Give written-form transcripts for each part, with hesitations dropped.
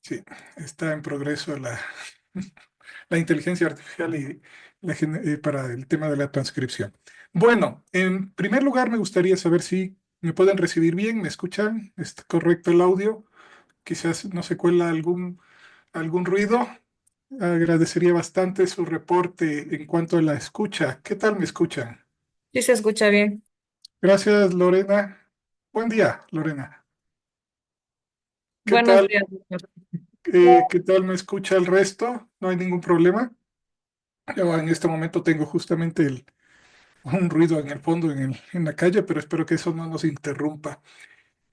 Sí, está en progreso la inteligencia artificial y para el tema de la transcripción. Bueno, en primer lugar me gustaría saber si me pueden recibir bien, me escuchan, está correcto el audio, quizás no se cuela algún ruido. Agradecería bastante su reporte en cuanto a la escucha. ¿Qué tal me escuchan? Sí, se escucha bien. Gracias, Lorena. Buen día, Lorena. ¿Qué Buenos tal? días, doctor. ¿Qué tal me escucha el resto? ¿No hay ningún problema? Yo en este momento tengo justamente un ruido en el fondo, en la calle, pero espero que eso no nos interrumpa.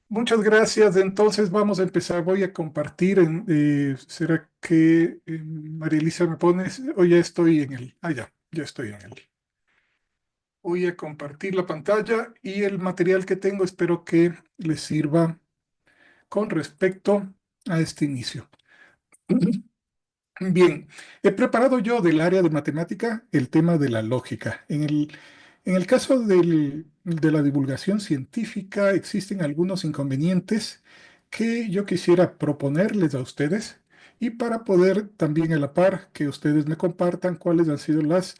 Muchas gracias. Entonces vamos a empezar. Voy a compartir. ¿Será que María Elisa me pones? O ya estoy en el. Ah, ya estoy en el. Voy a compartir la pantalla y el material que tengo. Espero que les sirva con respecto a este inicio. Bien, he preparado yo del área de matemática el tema de la lógica. En el caso de la divulgación científica existen algunos inconvenientes que yo quisiera proponerles a ustedes y para poder también a la par que ustedes me compartan cuáles han sido las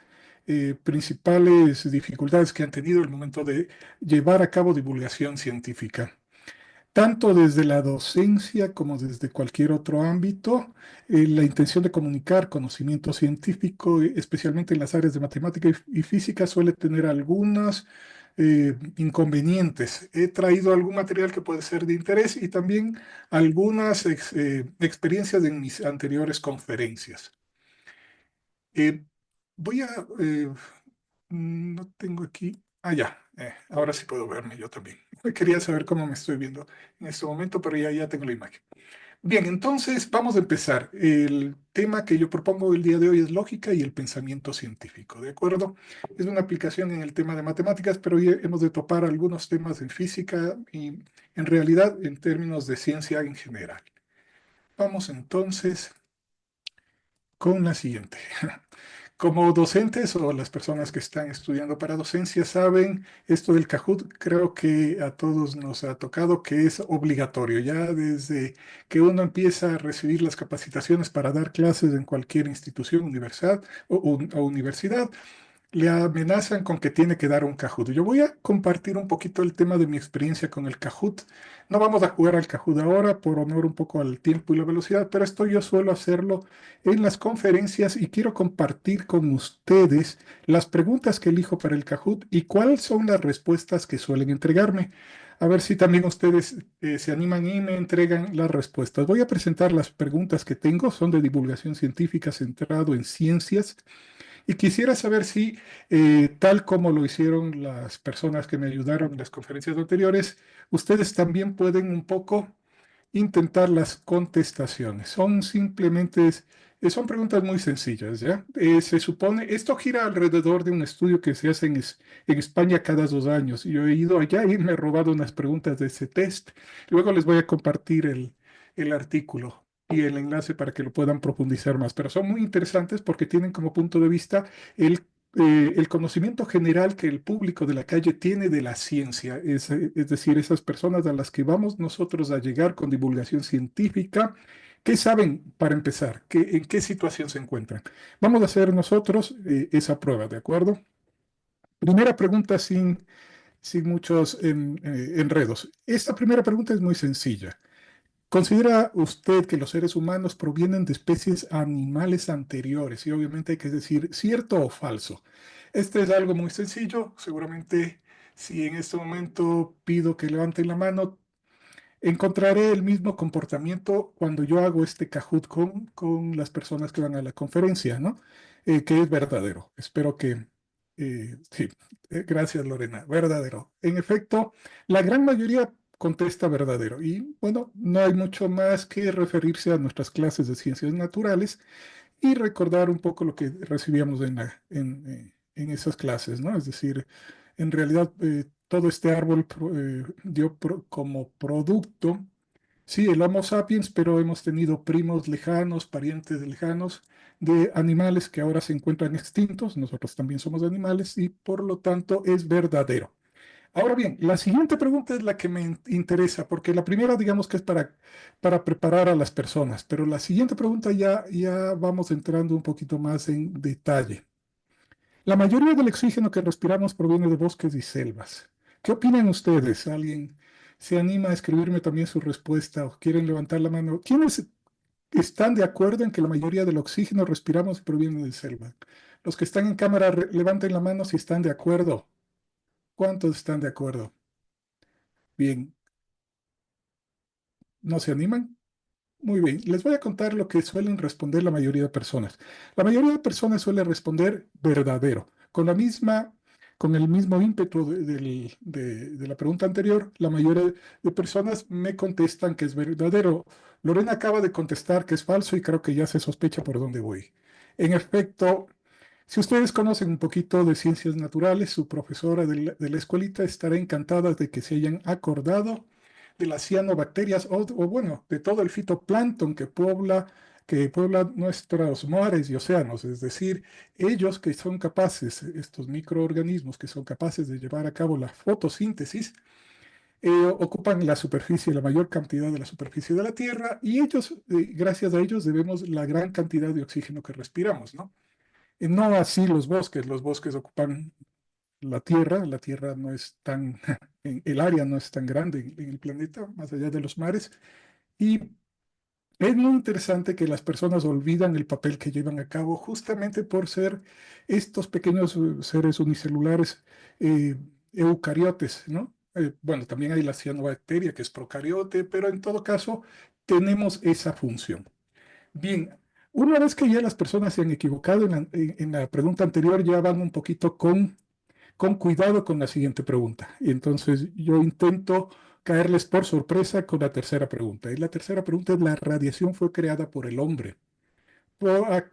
principales dificultades que han tenido al momento de llevar a cabo divulgación científica. Tanto desde la docencia como desde cualquier otro ámbito, la intención de comunicar conocimiento científico, especialmente en las áreas de matemática y física, suele tener algunos inconvenientes. He traído algún material que puede ser de interés y también algunas experiencias en mis anteriores conferencias. Eh, voy a... no tengo aquí. Ah, ya. Ahora sí puedo verme yo también. Quería saber cómo me estoy viendo en este momento, pero ya tengo la imagen. Bien, entonces vamos a empezar. El tema que yo propongo el día de hoy es lógica y el pensamiento científico, ¿de acuerdo? Es una aplicación en el tema de matemáticas, pero hoy hemos de topar algunos temas en física y en realidad en términos de ciencia en general. Vamos entonces con la siguiente. Como docentes o las personas que están estudiando para docencia saben, esto del Kahoot creo que a todos nos ha tocado que es obligatorio. Ya desde que uno empieza a recibir las capacitaciones para dar clases en cualquier institución, universidad o universidad, le amenazan con que tiene que dar un Kahoot. Yo voy a compartir un poquito el tema de mi experiencia con el Kahoot. No vamos a jugar al Kahoot ahora por honor un poco al tiempo y la velocidad, pero esto yo suelo hacerlo en las conferencias y quiero compartir con ustedes las preguntas que elijo para el Kahoot y cuáles son las respuestas que suelen entregarme. A ver si también ustedes se animan y me entregan las respuestas. Voy a presentar las preguntas que tengo, son de divulgación científica centrado en ciencias. Y quisiera saber si, tal como lo hicieron las personas que me ayudaron en las conferencias anteriores, ustedes también pueden un poco intentar las contestaciones. Son preguntas muy sencillas, ¿ya? Se supone, esto gira alrededor de un estudio que se hace en España cada 2 años. Yo he ido allá y me he robado unas preguntas de ese test. Luego les voy a compartir el artículo y el enlace para que lo puedan profundizar más. Pero son muy interesantes porque tienen como punto de vista el conocimiento general que el público de la calle tiene de la ciencia, es decir, esas personas a las que vamos nosotros a llegar con divulgación científica, ¿qué saben para empezar? ¿En qué situación se encuentran? Vamos a hacer nosotros esa prueba, ¿de acuerdo? Primera pregunta sin muchos enredos. Esta primera pregunta es muy sencilla. ¿Considera usted que los seres humanos provienen de especies animales anteriores? Y obviamente hay que decir cierto o falso. Este es algo muy sencillo. Seguramente si en este momento pido que levanten la mano, encontraré el mismo comportamiento cuando yo hago este Kahoot con las personas que van a la conferencia, ¿no? Que es verdadero. Espero que... sí, gracias Lorena, verdadero. En efecto, la gran mayoría contesta verdadero. Y bueno, no hay mucho más que referirse a nuestras clases de ciencias naturales y recordar un poco lo que recibíamos en esas clases, ¿no? Es decir, en realidad todo este árbol dio como producto, sí, el Homo sapiens, pero hemos tenido primos lejanos, parientes lejanos de animales que ahora se encuentran extintos, nosotros también somos animales y por lo tanto es verdadero. Ahora bien, la siguiente pregunta es la que me interesa, porque la primera, digamos que es para preparar a las personas, pero la siguiente pregunta ya vamos entrando un poquito más en detalle. La mayoría del oxígeno que respiramos proviene de bosques y selvas. ¿Qué opinan ustedes? ¿Alguien se anima a escribirme también su respuesta o quieren levantar la mano? ¿Quiénes están de acuerdo en que la mayoría del oxígeno respiramos proviene de selva? Los que están en cámara, levanten la mano si están de acuerdo. ¿Cuántos están de acuerdo? Bien, ¿no se animan? Muy bien, les voy a contar lo que suelen responder la mayoría de personas. La mayoría de personas suele responder verdadero, con el mismo ímpetu de la pregunta anterior. La mayoría de personas me contestan que es verdadero. Lorena acaba de contestar que es falso y creo que ya se sospecha por dónde voy. En efecto, si ustedes conocen un poquito de ciencias naturales, su profesora de la escuelita estará encantada de que se hayan acordado de las cianobacterias o bueno, de todo el fitoplancton que puebla nuestros mares y océanos. Es decir, ellos que son capaces, estos microorganismos que son capaces de llevar a cabo la fotosíntesis, ocupan la superficie, la mayor cantidad de la superficie de la Tierra y ellos, gracias a ellos, debemos la gran cantidad de oxígeno que respiramos, ¿no? No así los bosques ocupan la Tierra no es tan, el área no es tan grande en el planeta, más allá de los mares, y es muy interesante que las personas olvidan el papel que llevan a cabo justamente por ser estos pequeños seres unicelulares eh, eucariotes, ¿no? Bueno, también hay la cianobacteria que es procariote, pero en todo caso tenemos esa función. Bien, una vez que ya las personas se han equivocado en la pregunta anterior, ya van un poquito con cuidado con la siguiente pregunta. Y entonces yo intento caerles por sorpresa con la tercera pregunta. Y la tercera pregunta es, ¿la radiación fue creada por el hombre?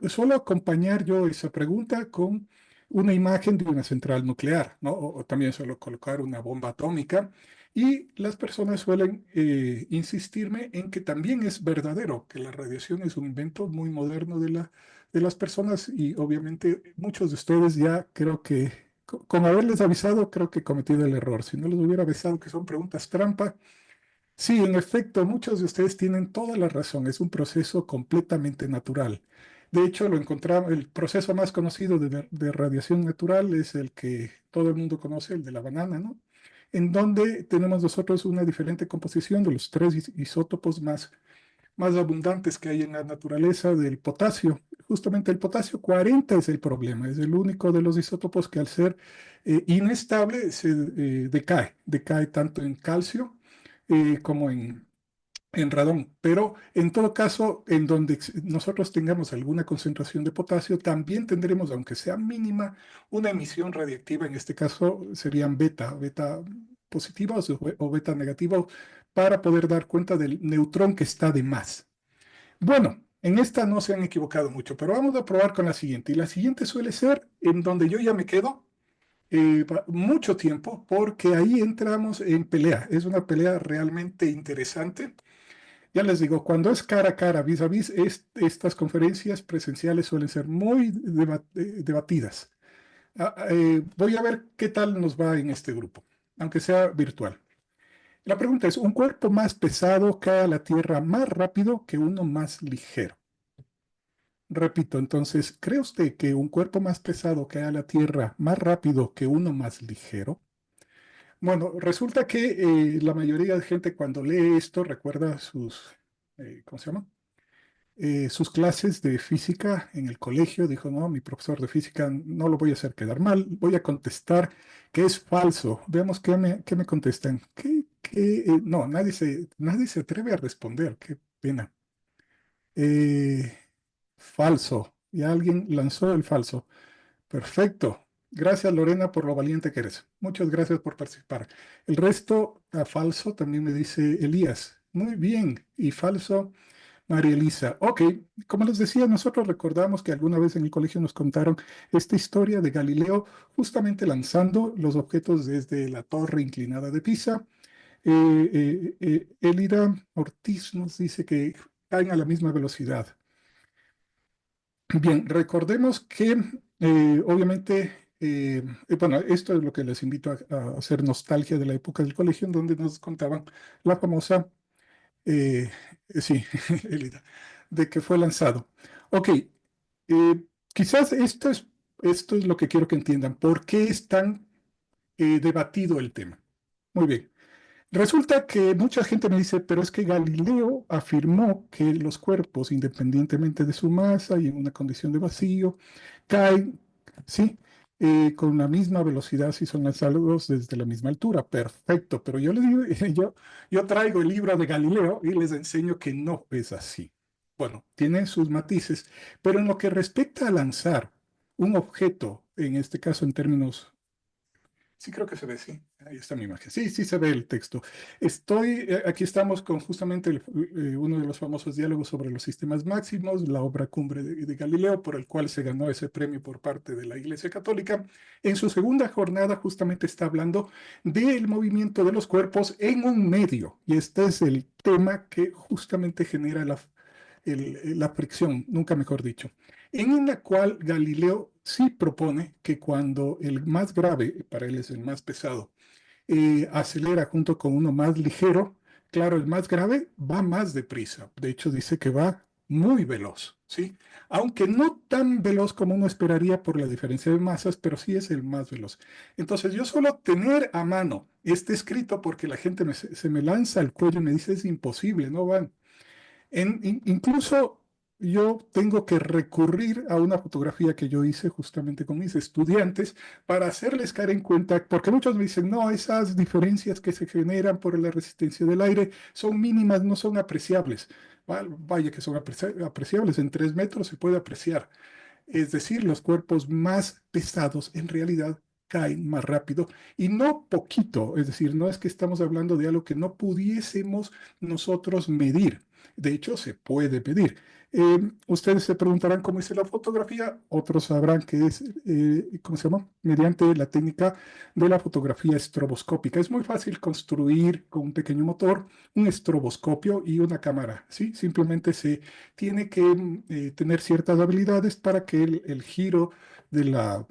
Suelo acompañar yo esa pregunta con una imagen de una central nuclear, ¿no? O también suelo colocar una bomba atómica. Y las personas suelen insistirme en que también es verdadero, que la radiación es un invento muy moderno de las personas y obviamente muchos de ustedes ya creo que, con haberles avisado, creo que he cometido el error. Si no les hubiera avisado que son preguntas trampa, sí, en efecto, muchos de ustedes tienen toda la razón, es un proceso completamente natural. De hecho, lo encontramos, el proceso más conocido de radiación natural es el que todo el mundo conoce, el de la banana, ¿no? En donde tenemos nosotros una diferente composición de los tres isótopos más abundantes que hay en la naturaleza del potasio. Justamente el potasio 40 es el problema, es el único de los isótopos que al ser inestable se decae tanto en calcio como en radón. Pero en todo caso, en donde nosotros tengamos alguna concentración de potasio, también tendremos, aunque sea mínima, una emisión radiactiva. En este caso serían beta positivos o beta negativos, para poder dar cuenta del neutrón que está de más. Bueno, en esta no se han equivocado mucho, pero vamos a probar con la siguiente. Y la siguiente suele ser en donde yo ya me quedo mucho tiempo, porque ahí entramos en pelea. Es una pelea realmente interesante. Ya les digo, cuando es cara a cara, vis a vis, estas conferencias presenciales suelen ser muy debatidas. Voy a ver qué tal nos va en este grupo, aunque sea virtual. La pregunta es, ¿un cuerpo más pesado cae a la Tierra más rápido que uno más ligero? Repito, entonces, ¿cree usted que un cuerpo más pesado cae a la Tierra más rápido que uno más ligero? Bueno, resulta que la mayoría de gente cuando lee esto recuerda ¿cómo se llama? Sus clases de física en el colegio. Dijo, no, mi profesor de física no lo voy a hacer quedar mal, voy a contestar que es falso. Veamos qué me contestan. No, nadie se atreve a responder, qué pena. Eh, Falso. Y alguien lanzó el falso. Perfecto. Gracias, Lorena, por lo valiente que eres. Muchas gracias por participar. El resto, a falso, también me dice Elías. Muy bien. Y falso, María Elisa. Ok, como les decía, nosotros recordamos que alguna vez en el colegio nos contaron esta historia de Galileo justamente lanzando los objetos desde la torre inclinada de Pisa. Elida Ortiz nos dice que caen a la misma velocidad. Bien, recordemos que obviamente bueno, esto es lo que les invito a hacer nostalgia de la época del colegio, en donde nos contaban la famosa, eh, sí, Elida, de que fue lanzado. Ok, quizás esto es lo que quiero que entiendan. ¿Por qué es tan debatido el tema? Muy bien. Resulta que mucha gente me dice, pero es que Galileo afirmó que los cuerpos, independientemente de su masa y en una condición de vacío, caen, ¿sí? Con la misma velocidad si son lanzados desde la misma altura. Perfecto, pero yo les digo, yo traigo el libro de Galileo y les enseño que no es así. Bueno, tiene sus matices, pero en lo que respecta a lanzar un objeto, en este caso en términos. Sí, creo que se ve, sí. Ahí está mi imagen. Sí, sí se ve el texto. Aquí estamos con justamente uno de los famosos diálogos sobre los sistemas máximos, la obra cumbre de Galileo, por el cual se ganó ese premio por parte de la Iglesia Católica. En su segunda jornada justamente está hablando del movimiento de los cuerpos en un medio. Y este es el tema que justamente genera la fricción, nunca mejor dicho, en la cual Galileo sí propone que cuando el más grave, para él es el más pesado, acelera junto con uno más ligero, claro, el más grave va más deprisa. De hecho, dice que va muy veloz, ¿sí? Aunque no tan veloz como uno esperaría por la diferencia de masas, pero sí es el más veloz. Entonces, yo solo tener a mano este escrito, porque la gente se me lanza al cuello y me dice, es imposible, no van. Incluso yo tengo que recurrir a una fotografía que yo hice justamente con mis estudiantes para hacerles caer en cuenta, porque muchos me dicen, no, esas diferencias que se generan por la resistencia del aire son mínimas, no son apreciables. Vaya que son apreciables, en 3 metros se puede apreciar. Es decir, los cuerpos más pesados en realidad caen más rápido y no poquito, es decir, no es que estamos hablando de algo que no pudiésemos nosotros medir. De hecho, se puede medir. Ustedes se preguntarán cómo hice la fotografía, otros sabrán que es, ¿cómo se llama? Mediante la técnica de la fotografía estroboscópica. Es muy fácil construir con un pequeño motor un estroboscopio y una cámara, ¿sí? Simplemente se tiene que tener ciertas habilidades para que el giro de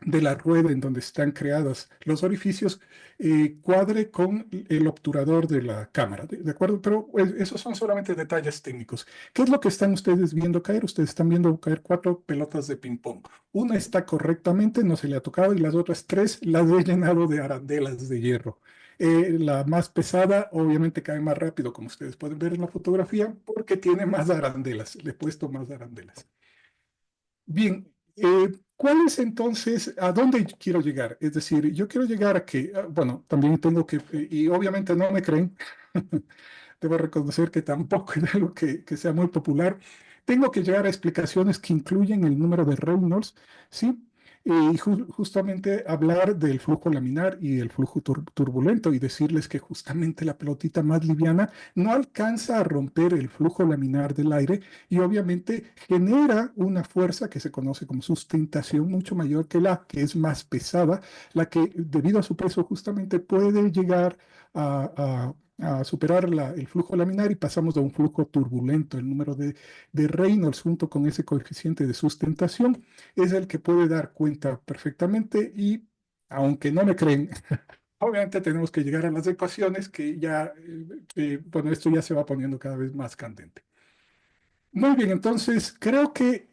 de la rueda en donde están creadas los orificios cuadre con el obturador de la cámara, de acuerdo? Pero pues, esos son solamente detalles técnicos. ¿Qué es lo que están ustedes viendo caer? Ustedes están viendo caer 4 pelotas de ping-pong. Una está correctamente, no se le ha tocado, y las otras 3 las he llenado de arandelas de hierro. La más pesada obviamente cae más rápido, como ustedes pueden ver en la fotografía, porque tiene más arandelas. Le he puesto más arandelas. Bien, ¿cuál es entonces, a dónde quiero llegar? Es decir, yo quiero llegar a que, bueno, también tengo que, y obviamente no me creen, debo reconocer que tampoco es algo que sea muy popular. Tengo que llegar a explicaciones que incluyen el número de Reynolds, ¿sí? Y justamente hablar del flujo laminar y el flujo turbulento y decirles que justamente la pelotita más liviana no alcanza a romper el flujo laminar del aire y obviamente genera una fuerza que se conoce como sustentación mucho mayor que la que es más pesada, la que debido a su peso justamente puede llegar a superar el flujo laminar y pasamos a un flujo turbulento. El número de Reynolds junto con ese coeficiente de sustentación es el que puede dar cuenta perfectamente y aunque no me creen, obviamente tenemos que llegar a las ecuaciones que ya, bueno, esto ya se va poniendo cada vez más candente. Muy bien, entonces creo que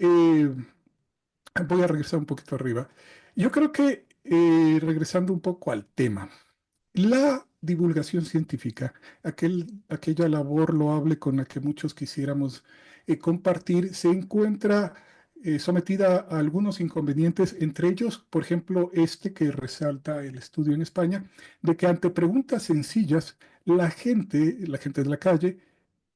voy a regresar un poquito arriba. Yo creo que regresando un poco al tema. La divulgación científica, aquella labor loable con la que muchos quisiéramos compartir, se encuentra sometida a algunos inconvenientes, entre ellos, por ejemplo, este que resalta el estudio en España, de que ante preguntas sencillas, la gente de la calle,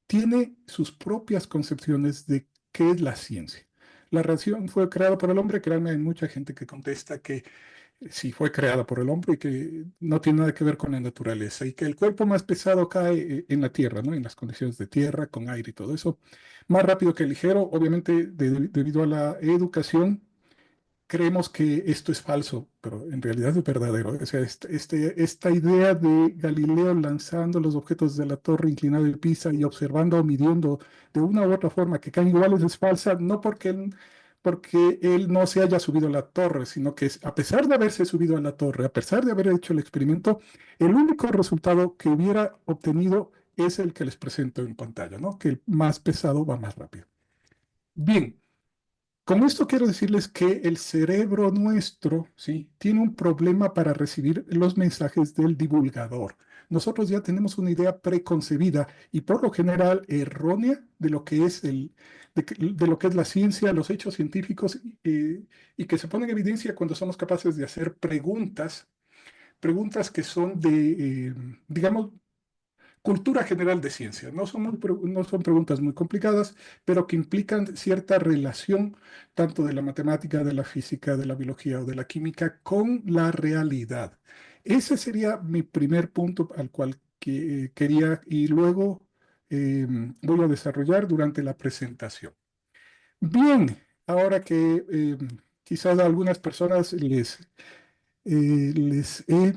tiene sus propias concepciones de qué es la ciencia. La razón fue creada por el hombre, créanme, hay mucha gente que contesta que sí fue creada por el hombre y que no tiene nada que ver con la naturaleza y que el cuerpo más pesado cae en la tierra, ¿no? En las condiciones de tierra, con aire y todo eso, más rápido que el ligero, obviamente debido a la educación. Creemos que esto es falso, pero en realidad es verdadero. O sea, esta idea de Galileo lanzando los objetos de la torre inclinada de Pisa y observando o midiendo de una u otra forma que caen iguales es falsa, no porque porque él no se haya subido a la torre, sino que a pesar de haberse subido a la torre, a pesar de haber hecho el experimento, el único resultado que hubiera obtenido es el que les presento en pantalla, ¿no? Que el más pesado va más rápido. Bien, con esto quiero decirles que el cerebro nuestro, ¿sí? Tiene un problema para recibir los mensajes del divulgador. Nosotros ya tenemos una idea preconcebida y por lo general errónea de lo que es de lo que es la ciencia, los hechos científicos, y que se pone en evidencia cuando somos capaces de hacer preguntas que son digamos, cultura general de ciencia. No son preguntas muy complicadas, pero que implican cierta relación tanto de la matemática, de la física, de la biología o de la química con la realidad. Ese sería mi primer punto al cual quería y luego voy a desarrollar durante la presentación. Bien, ahora que quizás a algunas personas les he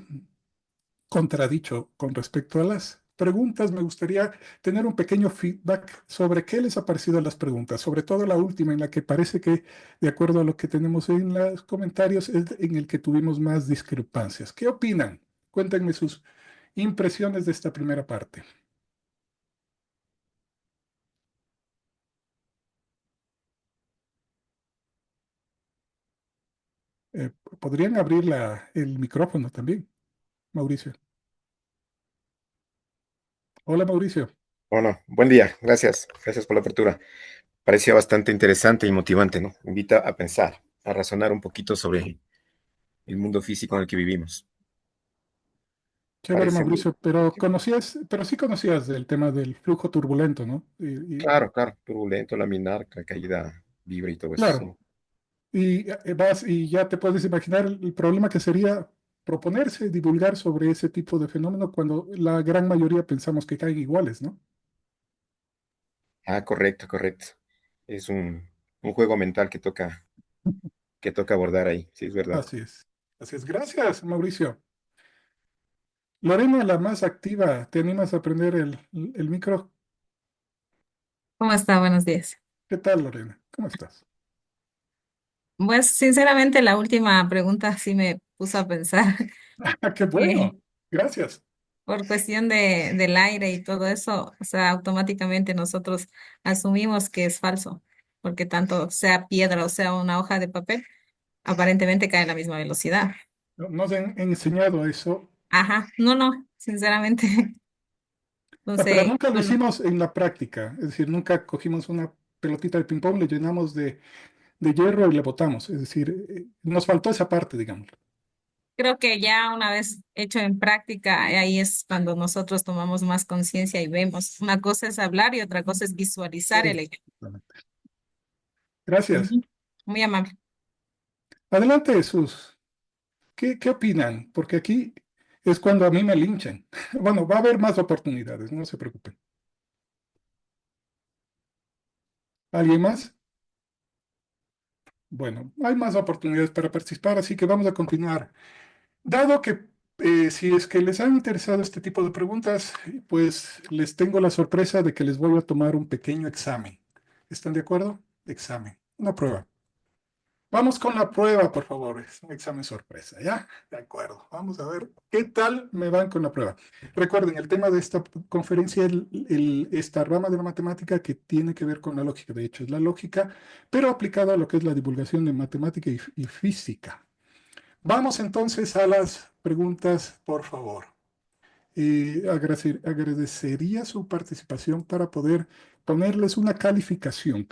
contradicho con respecto a las preguntas. Me gustaría tener un pequeño feedback sobre qué les ha parecido las preguntas, sobre todo la última, en la que parece que, de acuerdo a lo que tenemos en los comentarios, es en el que tuvimos más discrepancias. ¿Qué opinan? Cuéntenme sus impresiones de esta primera parte. Eh, ¿Podrían abrir el micrófono también, Mauricio? Hola, Mauricio. Bueno, buen día, gracias, gracias por la apertura. Parecía bastante interesante y motivante, ¿no? Invita a pensar, a razonar un poquito sobre el mundo físico en el que vivimos. Chévere, Parece muy, Mauricio, pero sí conocías del tema del flujo turbulento, ¿no? claro, claro, turbulento, laminar, caída libre y todo eso, Claro, sí. y vas y ya te puedes imaginar el problema que sería proponerse, divulgar sobre ese tipo de fenómeno cuando la gran mayoría pensamos que caen iguales, ¿no? Ah, correcto, correcto. Es un juego mental que toca abordar ahí, sí, es verdad. Así es. Así es. Gracias, Mauricio. Lorena, la más activa, ¿te animas a aprender el micro? ¿Cómo está? Buenos días. ¿Qué tal, Lorena? ¿Cómo estás? Pues sinceramente la última pregunta sí me puso a pensar Ah, qué bueno. que Gracias. por cuestión del aire y todo eso, o sea, automáticamente nosotros asumimos que es falso, porque tanto sea piedra o sea una hoja de papel, aparentemente cae a la misma velocidad. Nos han enseñado eso. Ajá, no, no, sinceramente. No, pero Entonces, nunca lo bueno, hicimos en la práctica. Es decir, nunca cogimos una pelotita de ping-pong, le llenamos de hierro y le botamos. Es decir, nos faltó esa parte, digamos. creo que ya una vez hecho en práctica, ahí es cuando nosotros tomamos más conciencia y vemos. Una cosa es hablar y otra cosa es visualizar el hecho. Exactamente. Gracias. Ujú. Muy amable. Adelante, Jesús. ¿Qué opinan? Porque aquí es cuando a mí me linchan. Bueno, va a haber más oportunidades, no se preocupen. ¿Alguien más? Bueno, hay más oportunidades para participar, así que vamos a continuar. Dado que si es que les han interesado este tipo de preguntas, pues les tengo la sorpresa de que les voy a tomar un pequeño examen. ¿Están de acuerdo? Examen, una prueba. Vamos con la prueba, por favor. Es un examen sorpresa, ¿ya? De acuerdo. Vamos a ver qué tal me van con la prueba. Recuerden, el tema de esta conferencia es esta rama de la matemática que tiene que ver con la lógica. De hecho, es la lógica, pero aplicada a lo que es la divulgación de matemática y física. Vamos entonces a las preguntas, por favor. Agradecería su participación para poder ponerles una calificación.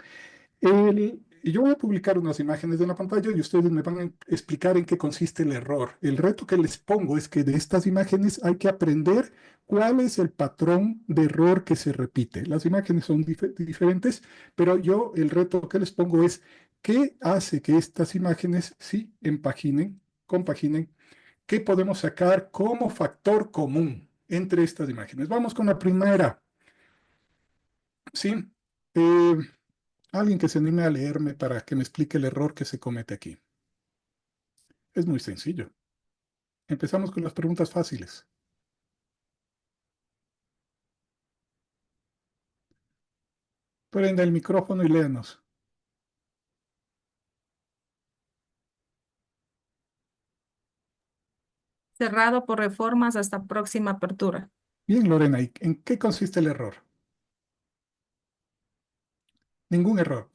Yo voy a publicar unas imágenes de la pantalla y ustedes me van a explicar en qué consiste el error. El reto que les pongo es que de estas imágenes hay que aprender cuál es el patrón de error que se repite. Las imágenes son diferentes, pero yo el reto que les pongo es qué hace que estas imágenes sí empaginen, compaginen, qué podemos sacar como factor común entre estas imágenes. Vamos con la primera, ¿sí? Eh, Alguien que se anime a leerme para que me explique el error que se comete aquí. Es muy sencillo. Empezamos con las preguntas fáciles. Prenda el micrófono y léanos. Cerrado por reformas hasta próxima apertura. Bien, Lorena, ¿y en qué consiste el error? Ningún error.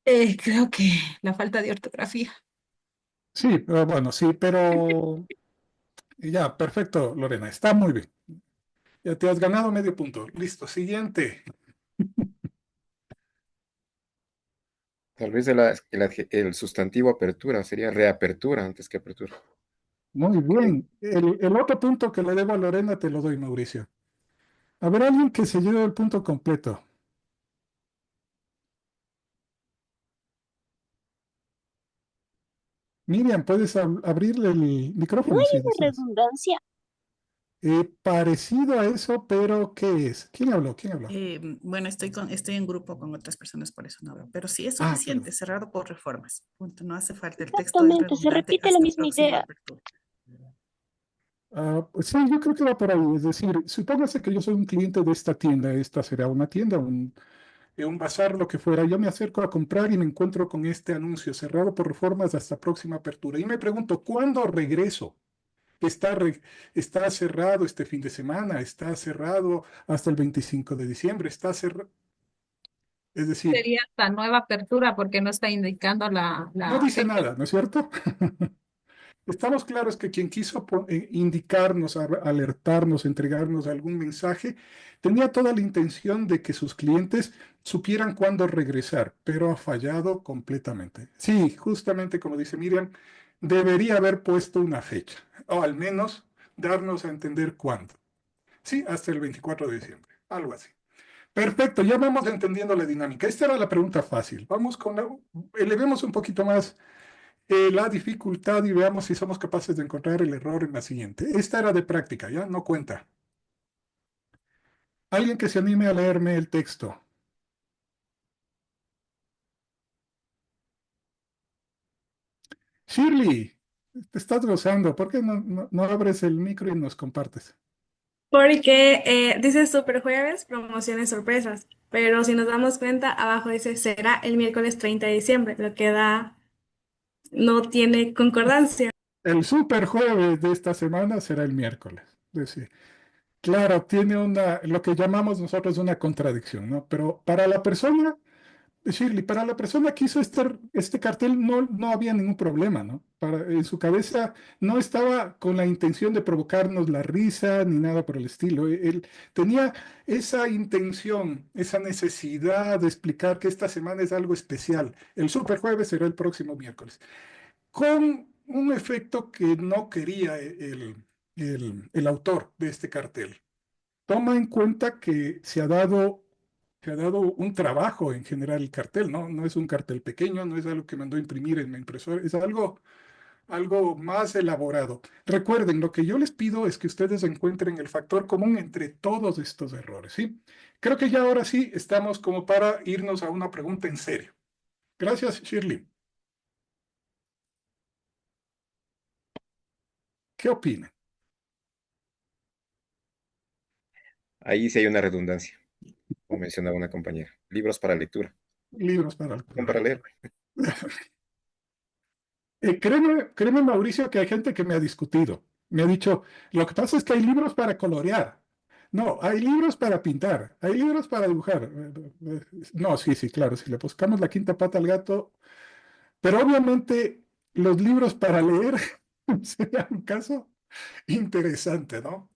Creo que la falta de ortografía. Sí, bueno, sí, pero ya, perfecto, Lorena, está muy bien. Ya te has ganado medio punto. Listo, siguiente. Tal vez el sustantivo apertura sería reapertura antes que apertura. Muy Ok. bien. El otro punto que le debo a Lorena te lo doy, Mauricio. A ver, alguien que se lleve el punto completo. Miriam, puedes abrirle el ¿No micrófono si hay una deseas. redundancia? Parecido a eso, pero ¿qué es? ¿Quién habló? ¿Quién habló? Bueno, estoy en grupo con otras personas, por eso no hablo. Pero sí es Ah, perdón. suficiente, cerrado por reformas. Punto. No hace falta. El texto es Exactamente, se redundante repite la hasta misma próxima idea. apertura. Pues sí, yo creo que va por ahí. Es decir, supóngase que yo soy un cliente de esta tienda. Esta será una tienda, un bazar, lo que fuera. Yo me acerco a comprar y me encuentro con este anuncio cerrado por reformas hasta próxima apertura. Y me pregunto, ¿cuándo regreso? Está, está cerrado este fin de semana, está cerrado hasta el 25 de diciembre, está cerrado. Es decir, Sería hasta nueva apertura porque no está indicando no la dice fecha. nada, ¿no es cierto? Estamos claros que quien quiso indicarnos, alertarnos, entregarnos algún mensaje, tenía toda la intención de que sus clientes supieran cuándo regresar, pero ha fallado completamente. Sí, justamente como dice Miriam, debería haber puesto una fecha, o al menos darnos a entender cuándo. Sí, hasta el 24 de diciembre, algo así. Perfecto, ya vamos entendiendo la dinámica. Esta era la pregunta fácil. Vamos con elevemos un poquito más la dificultad y veamos si somos capaces de encontrar el error en la siguiente. Esta era de práctica, ¿ya? No cuenta. Alguien que se anime a leerme el texto. Shirley, te estás gozando. ¿Por qué no abres el micro y nos compartes? Porque dice Super Jueves, promociones sorpresas, pero si nos damos cuenta, abajo dice será el miércoles 30 de diciembre, lo que da, no tiene concordancia. El super jueves de esta semana será el miércoles. Es decir, claro, tiene lo que llamamos nosotros una contradicción, ¿no? Pero para la persona Shirley, para la persona que hizo este cartel no había ningún problema, ¿no? En su cabeza no estaba con la intención de provocarnos la risa ni nada por el estilo. Él tenía esa intención, esa necesidad de explicar que esta semana es algo especial. El Superjueves será el próximo miércoles, con un efecto que no quería el autor de este cartel. Toma en cuenta que se ha dado un trabajo en generar el cartel, ¿no? No es un cartel pequeño, no es algo que mandó a imprimir en la impresora, es algo más elaborado. Recuerden, lo que yo les pido es que ustedes encuentren el factor común entre todos estos errores, ¿sí? Creo que ya ahora sí estamos como para irnos a una pregunta en serio. Gracias, Shirley. ¿Qué opinan? Ahí sí hay una redundancia, como mencionaba una compañera. Libros para lectura. Libros para el Son club. para leer. Créeme, Mauricio, que hay gente que me ha discutido. Me ha dicho, lo que pasa es que hay libros para colorear. No, hay libros para pintar, hay libros para dibujar. No, sí, sí, claro, si le buscamos la quinta pata al gato, pero obviamente los libros para leer sería un caso interesante, ¿no?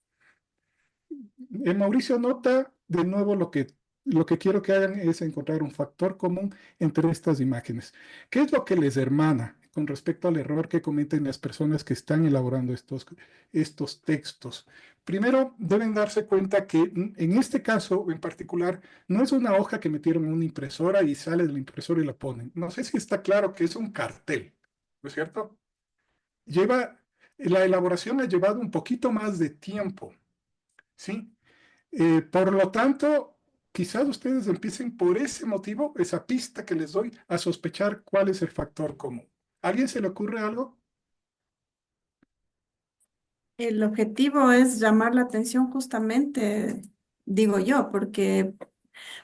Mauricio nota de nuevo lo que quiero que hagan es encontrar un factor común entre estas imágenes. ¿Qué es lo que les hermana con respecto al error que cometen las personas que están elaborando estos textos? Primero, deben darse cuenta que en este caso en particular no es una hoja que metieron en una impresora y sale de la impresora y la ponen. No sé si está claro que es un cartel, ¿no es cierto? Lleva, la elaboración ha llevado un poquito más de tiempo, ¿sí? Por lo tanto, quizás ustedes empiecen por ese motivo, esa pista que les doy, a sospechar cuál es el factor común. ¿A alguien se le ocurre algo? El objetivo es llamar la atención justamente, digo yo, porque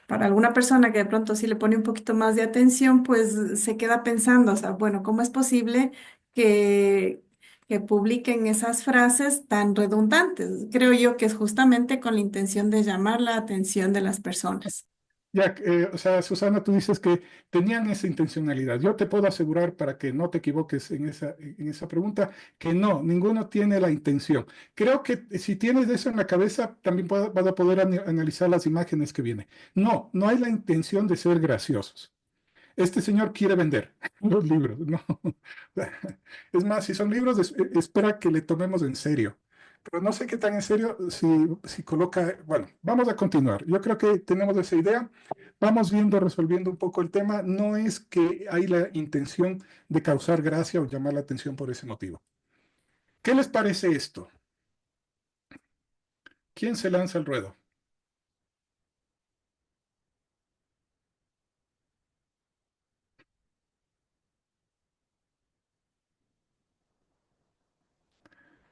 para alguna persona que de pronto sí le pone un poquito más de atención, pues se queda pensando, o sea, bueno, ¿cómo es posible que, que publiquen esas frases tan redundantes. Creo yo que es justamente con la intención de llamar la atención de las personas. Ya, o sea, Susana, tú dices que tenían esa intencionalidad. Yo te puedo asegurar, para que no te equivoques en esa pregunta, que no, ninguno tiene la intención. Creo que si tienes eso en la cabeza, también vas a poder analizar las imágenes que vienen. No, no hay la intención de ser graciosos. Este señor quiere vender los libros, ¿no? Es más, si son libros, espera que le tomemos en serio. Pero no sé qué tan en serio si coloca. Bueno, vamos a continuar. Yo creo que tenemos esa idea. Vamos viendo, resolviendo un poco el tema. No es que hay la intención de causar gracia o llamar la atención por ese motivo. ¿Qué les parece esto? ¿Quién se lanza al ruedo?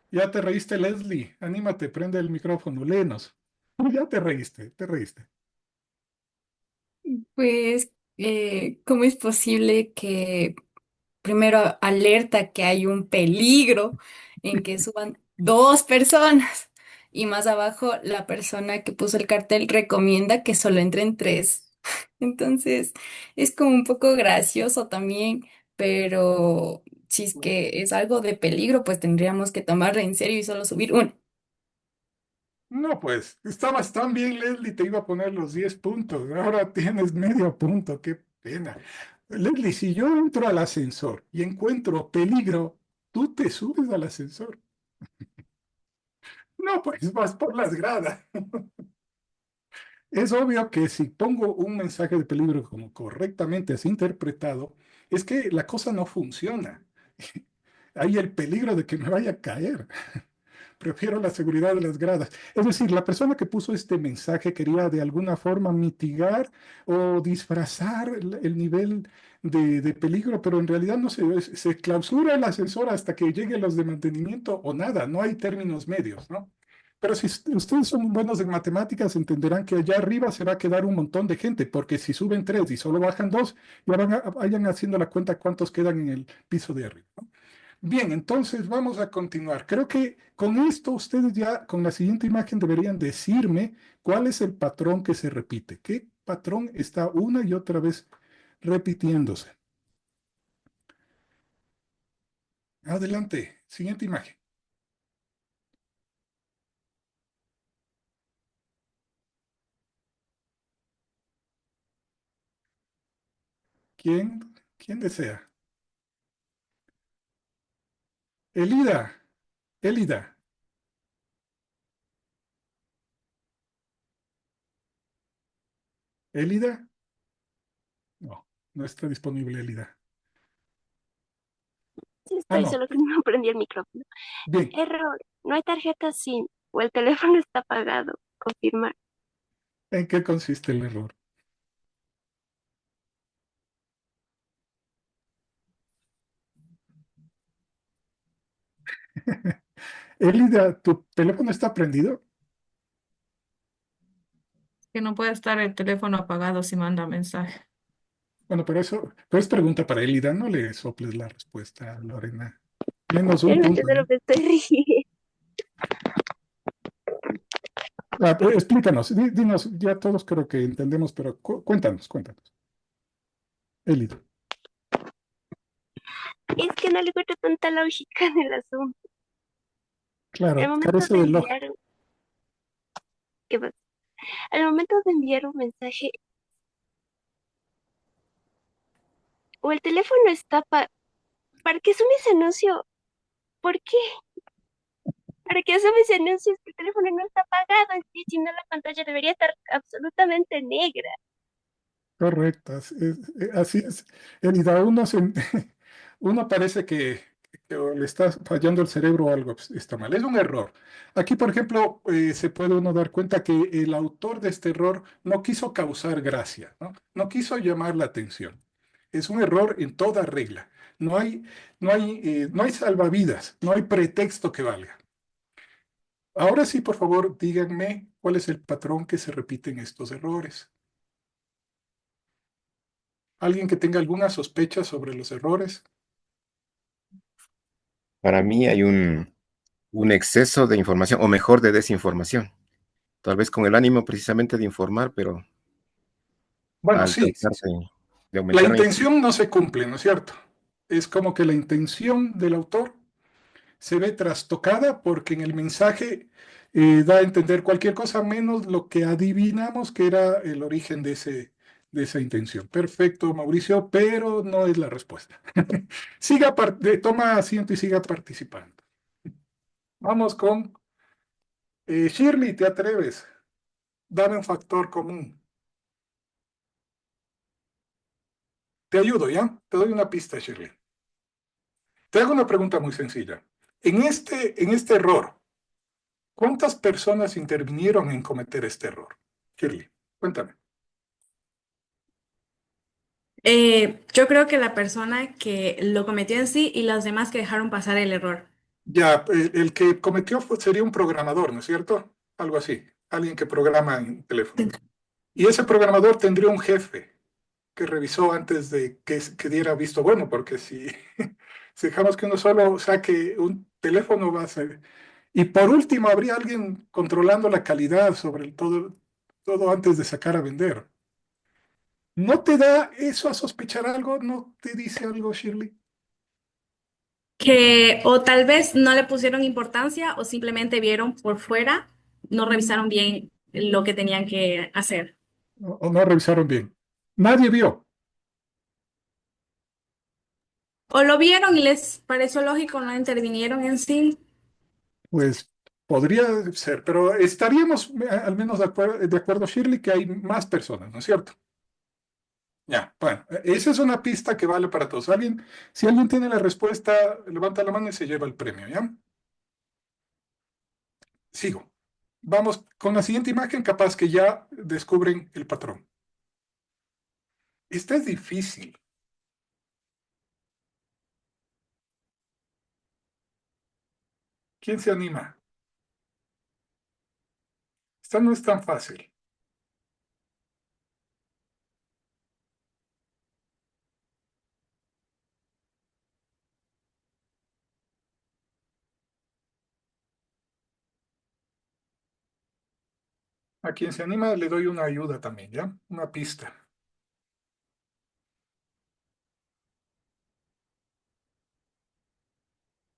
Ya te reíste, Leslie. Anímate, prende el micrófono, léenos. Ya te reíste, te reíste. Pues, ¿cómo es posible que primero alerta que hay un peligro en que suban dos personas y más abajo la persona que puso el cartel recomienda que solo entren tres? Entonces, es como un poco gracioso también, pero si es que es algo de peligro, pues tendríamos que tomarlo en serio y solo subir uno. No, pues, estabas tan bien, Leslie, te iba a poner los 10 puntos. Ahora tienes medio punto, qué pena. Leslie, si yo entro al ascensor y encuentro peligro, tú te subes al ascensor. No, pues vas por las gradas. Es obvio que si pongo un mensaje de peligro como correctamente es interpretado, es que la cosa no funciona. Hay el peligro de que me vaya a caer. Prefiero la seguridad de las gradas. Es decir, la persona que puso este mensaje quería de alguna forma mitigar o disfrazar el nivel de peligro, pero en realidad no se clausura el ascensor hasta que lleguen los de mantenimiento o nada, no hay términos medios, ¿no? Pero si ustedes son buenos en matemáticas, entenderán que allá arriba se va a quedar un montón de gente, porque si suben tres y solo bajan dos, ya vayan haciendo la cuenta cuántos quedan en el piso de arriba, ¿no? Bien, entonces vamos a continuar. Creo que con esto ustedes ya, con la siguiente imagen, deberían decirme cuál es el patrón que se repite. ¿Qué patrón está una y otra vez repitiéndose? Adelante, siguiente imagen. ¿Quién desea? Elida, Elida, Elida. No, no está disponible Elida. Sí Ah, estoy, no. solo que no prendí el micrófono. Bien, Error, no hay tarjeta SIM o el teléfono está apagado. Confirmar. ¿en qué consiste el error? Elida, ¿tu teléfono está prendido? Que no puede estar el teléfono apagado si manda mensaje. Bueno, pero es pregunta para Elida, no le soples la respuesta, Lorena. Menos un Realmente punto, solo ¿no? me estoy riendo. Explícanos, dinos, ya todos creo que entendemos, pero cuéntanos. Elida. Es que no le encuentro tanta lógica en el asunto. Al Claro, momento carece de de lógica. enviar, ¿qué pasa? Al momento de enviar un mensaje, o el teléfono está ¿para qué asume ese anuncio? ¿Por qué? ¿Para qué asume ese anuncio si el teléfono no está apagado? En sí, si no, la pantalla debería estar absolutamente negra. Correcto, así es. Elida, uno parece que o le está fallando el cerebro o algo está mal. Es un error. Aquí, por ejemplo, se puede uno dar cuenta que el autor de este error no quiso causar gracia, ¿no? No quiso llamar la atención. Es un error en toda regla. No hay salvavidas, no hay pretexto que valga. Ahora sí, por favor, díganme cuál es el patrón que se repite en estos errores. ¿Alguien que tenga alguna sospecha sobre los errores? Para mí hay un exceso de información, o mejor, de desinformación. Tal vez con el ánimo precisamente de informar, pero Bueno, al sí, tratar de la aumentar la información. intención no se cumple, ¿no es cierto? Es como que la intención del autor se ve trastocada porque en el mensaje da a entender cualquier cosa menos lo que adivinamos que era el origen de esa intención. Perfecto, Mauricio, pero no es la respuesta. Toma asiento y siga participando. Vamos con Shirley, ¿te atreves? Dame un factor común. Te ayudo, ¿ya? Te doy una pista, Shirley. Te hago una pregunta muy sencilla. En este error, ¿cuántas personas intervinieron en cometer este error? Shirley, cuéntame. Yo creo que la persona que lo cometió en sí y los demás que dejaron pasar el error. Ya, el que cometió sería un programador, ¿no es cierto? Algo así, alguien que programa en teléfono. Y ese programador tendría un jefe que revisó antes de que diera visto bueno, porque si, si dejamos que uno solo saque un teléfono, va a ser... Y por último, habría alguien controlando la calidad sobre todo antes de sacar a vender. ¿No te da eso a sospechar algo? ¿No te dice algo, Shirley? Que o tal vez no le pusieron importancia o simplemente vieron por fuera, no revisaron bien lo que tenían que hacer. ¿O no revisaron bien? Nadie vio. O lo vieron y les pareció lógico, no intervinieron en sí. Pues podría ser, pero estaríamos al menos de acuerdo, Shirley, que hay más personas, ¿no es cierto? Ya, bueno, esa es una pista que vale para todos. Si alguien tiene la respuesta, levanta la mano y se lleva el premio, ¿ya? Sigo. Vamos con la siguiente imagen, capaz que ya descubren el patrón. Esta es difícil. ¿Quién se anima? Esta no es tan fácil. A quien se anima le doy una ayuda también, ¿ya? Una pista.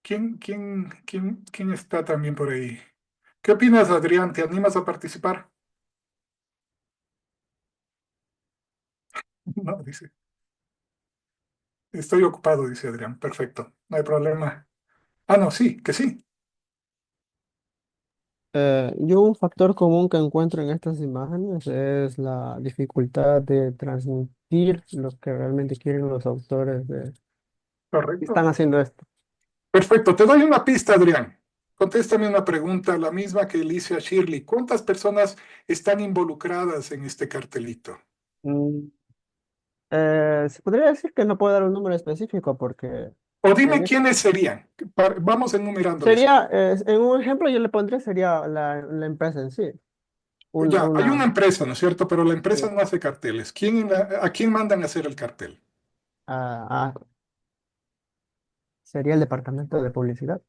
¿Quién está también por ahí? ¿Qué opinas, Adrián? ¿Te animas a participar? No, dice. Estoy ocupado, dice Adrián. Perfecto, no hay problema. Ah, no, sí, que sí. Yo un factor común que encuentro en estas imágenes es la dificultad de transmitir lo que realmente quieren los autores que Correcto. están haciendo esto. Perfecto, te doy una pista, Adrián. Contéstame una pregunta, la misma que le hice a Shirley. ¿Cuántas personas están involucradas en este cartelito? Mm, Se podría decir que no puedo dar un número específico porque O dime en es- quiénes serían. Vamos enumerándoles. sería, en un ejemplo yo le pondría sería la empresa en sí. Ya, hay una Una, empresa, ¿no es cierto? Pero la empresa sí, no hace carteles. ¿A quién mandan a hacer el cartel? ah, ah, sería el departamento de publicidad.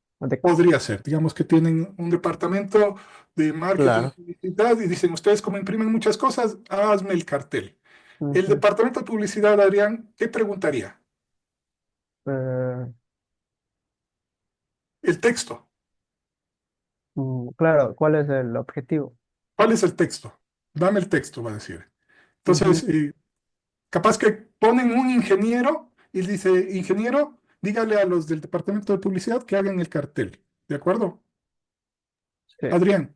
Podría ser, digamos que tienen un departamento de marketing y Claro. publicidad y dicen, ustedes como imprimen muchas cosas, hazme el cartel. El Ujú. departamento de publicidad, Adrián, ¿qué preguntaría? Eh, El texto. claro, ¿cuál es el objetivo? ¿Cuál es el texto? Dame el texto, va a decir. Entonces, Ujú. capaz que ponen un ingeniero y dice, ingeniero, dígale a los del departamento de publicidad que hagan el cartel. ¿De acuerdo? Sí, Adrián,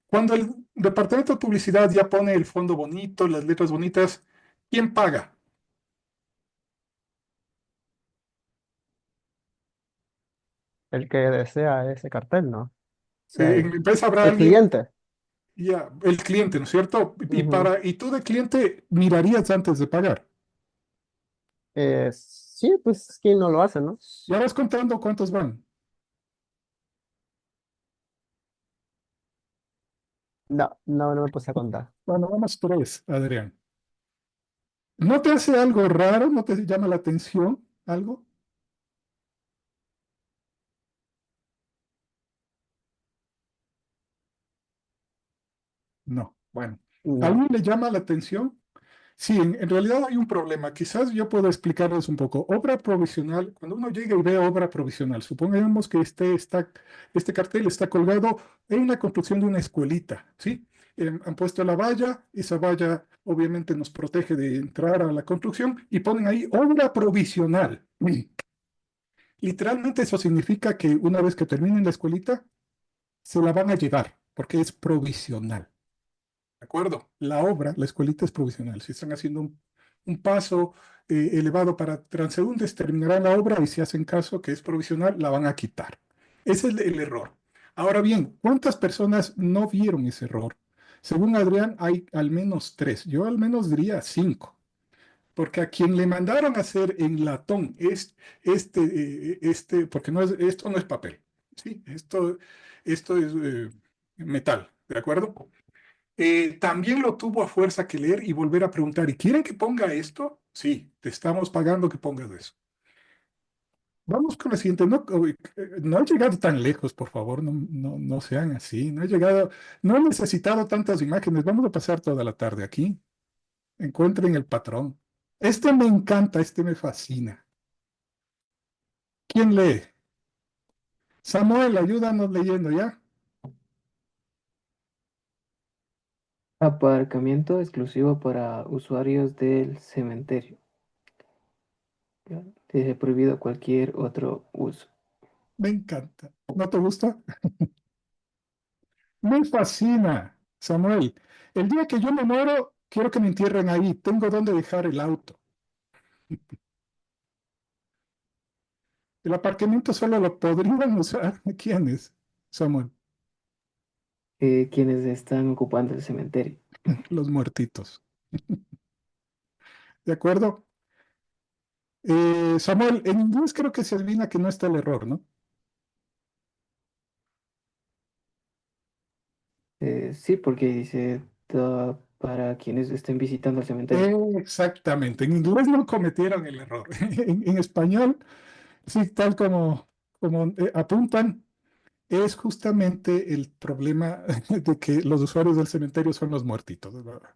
cuando el departamento de publicidad ya pone el fondo bonito, las letras bonitas, ¿quién paga? el que desea ese cartel, ¿no? O sea, En mi empresa habrá el alguien, cliente. ya, el cliente, ¿no es cierto? Ujú. Y tú de cliente mirarías antes de pagar. Sí, pues quién no lo hace, ¿no? Ya vas contando cuántos van. No, no, no me puse a contar. Bueno, vamos tres, Adrián. ¿No te hace algo raro? ¿No te llama la atención algo? No, bueno. ¿A No. alguien le llama la atención? Sí, en realidad hay un problema. Quizás yo puedo explicarles un poco. Obra provisional, cuando uno llega y ve obra provisional, supongamos que este cartel está colgado en la construcción de una escuelita, ¿sí? Han puesto la valla, esa valla obviamente nos protege de entrar a la construcción y ponen ahí obra provisional. Literalmente eso significa que una vez que terminen la escuelita, se la van a llevar, porque es provisional. ¿De acuerdo? La obra, la escuelita es provisional. Si están haciendo un paso elevado para transeúntes, terminarán la obra y si hacen caso que es provisional, la van a quitar. Ese es el error. Ahora bien, ¿cuántas personas no vieron ese error? Según Adrián, hay al menos tres. Yo al menos diría cinco. Porque a quien le mandaron a hacer en latón porque esto no es papel, ¿sí? Esto es metal, ¿de acuerdo? También lo tuvo a fuerza que leer y volver a preguntar, ¿y quieren que ponga esto? Sí, te estamos pagando que pongas eso. Vamos con la siguiente. No, no he llegado tan lejos, por favor, no sean así. No he necesitado tantas imágenes. Vamos a pasar toda la tarde aquí. Encuentren el patrón. Este me encanta, este me fascina. ¿Quién lee? Samuel, ayúdanos leyendo, ¿ya? Aparcamiento exclusivo para usuarios del cementerio. Ya, dice prohibido cualquier otro uso. Me encanta. ¿No te gusta? Me fascina, Samuel. El día que yo me muero, quiero que me entierren ahí. Tengo dónde dejar el auto. El aparcamiento solo lo podrían usar. ¿Quiénes, Samuel? Quienes están ocupando el cementerio. Los muertitos. ¿De acuerdo? Samuel, en inglés creo que se adivina que no está el error, ¿no? Sí, porque dice para quienes estén visitando el cementerio. Exactamente. En inglés no cometieron el error. En español, sí, tal como apuntan, es justamente el problema de que los usuarios del cementerio son los muertitos, ¿verdad?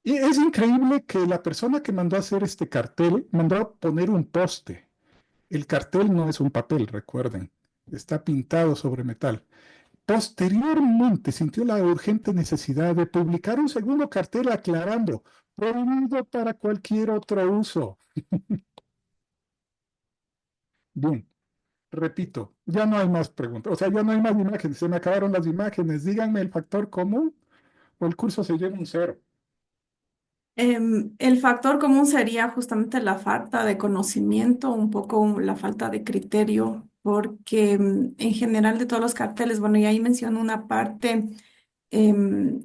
Y es increíble que la persona que mandó a hacer este cartel mandó a poner un poste. El cartel no es un papel, recuerden, está pintado sobre metal. Posteriormente sintió la urgente necesidad de publicar un segundo cartel aclarando, prohibido para cualquier otro uso. Bien, repito, ya no hay más preguntas, o sea, ya no hay más imágenes, se me acabaron las imágenes. Díganme el factor común o el curso se lleva un cero. El factor común sería justamente la falta de conocimiento, un poco la falta de criterio, porque en general de todos los carteles, bueno, y ahí menciono una parte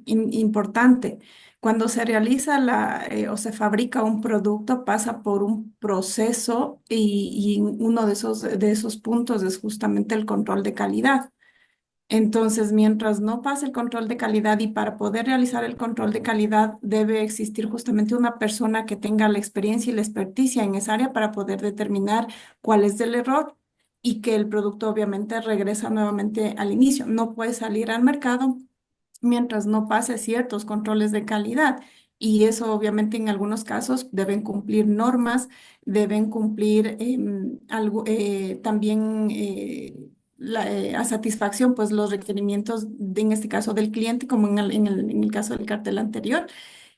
importante. Cuando se realiza o se fabrica un producto, pasa por un proceso y uno de esos puntos es justamente el control de calidad. Entonces, mientras no pase el control de calidad y para poder realizar el control de calidad debe existir justamente una persona que tenga la experiencia y la experticia en esa área para poder determinar cuál es el error y que el producto obviamente regresa nuevamente al inicio. No puede salir al mercado mientras no pase ciertos controles de calidad. Y eso obviamente en algunos casos deben cumplir normas, deben cumplir también a satisfacción pues los requerimientos en este caso del cliente como en el caso del cartel anterior.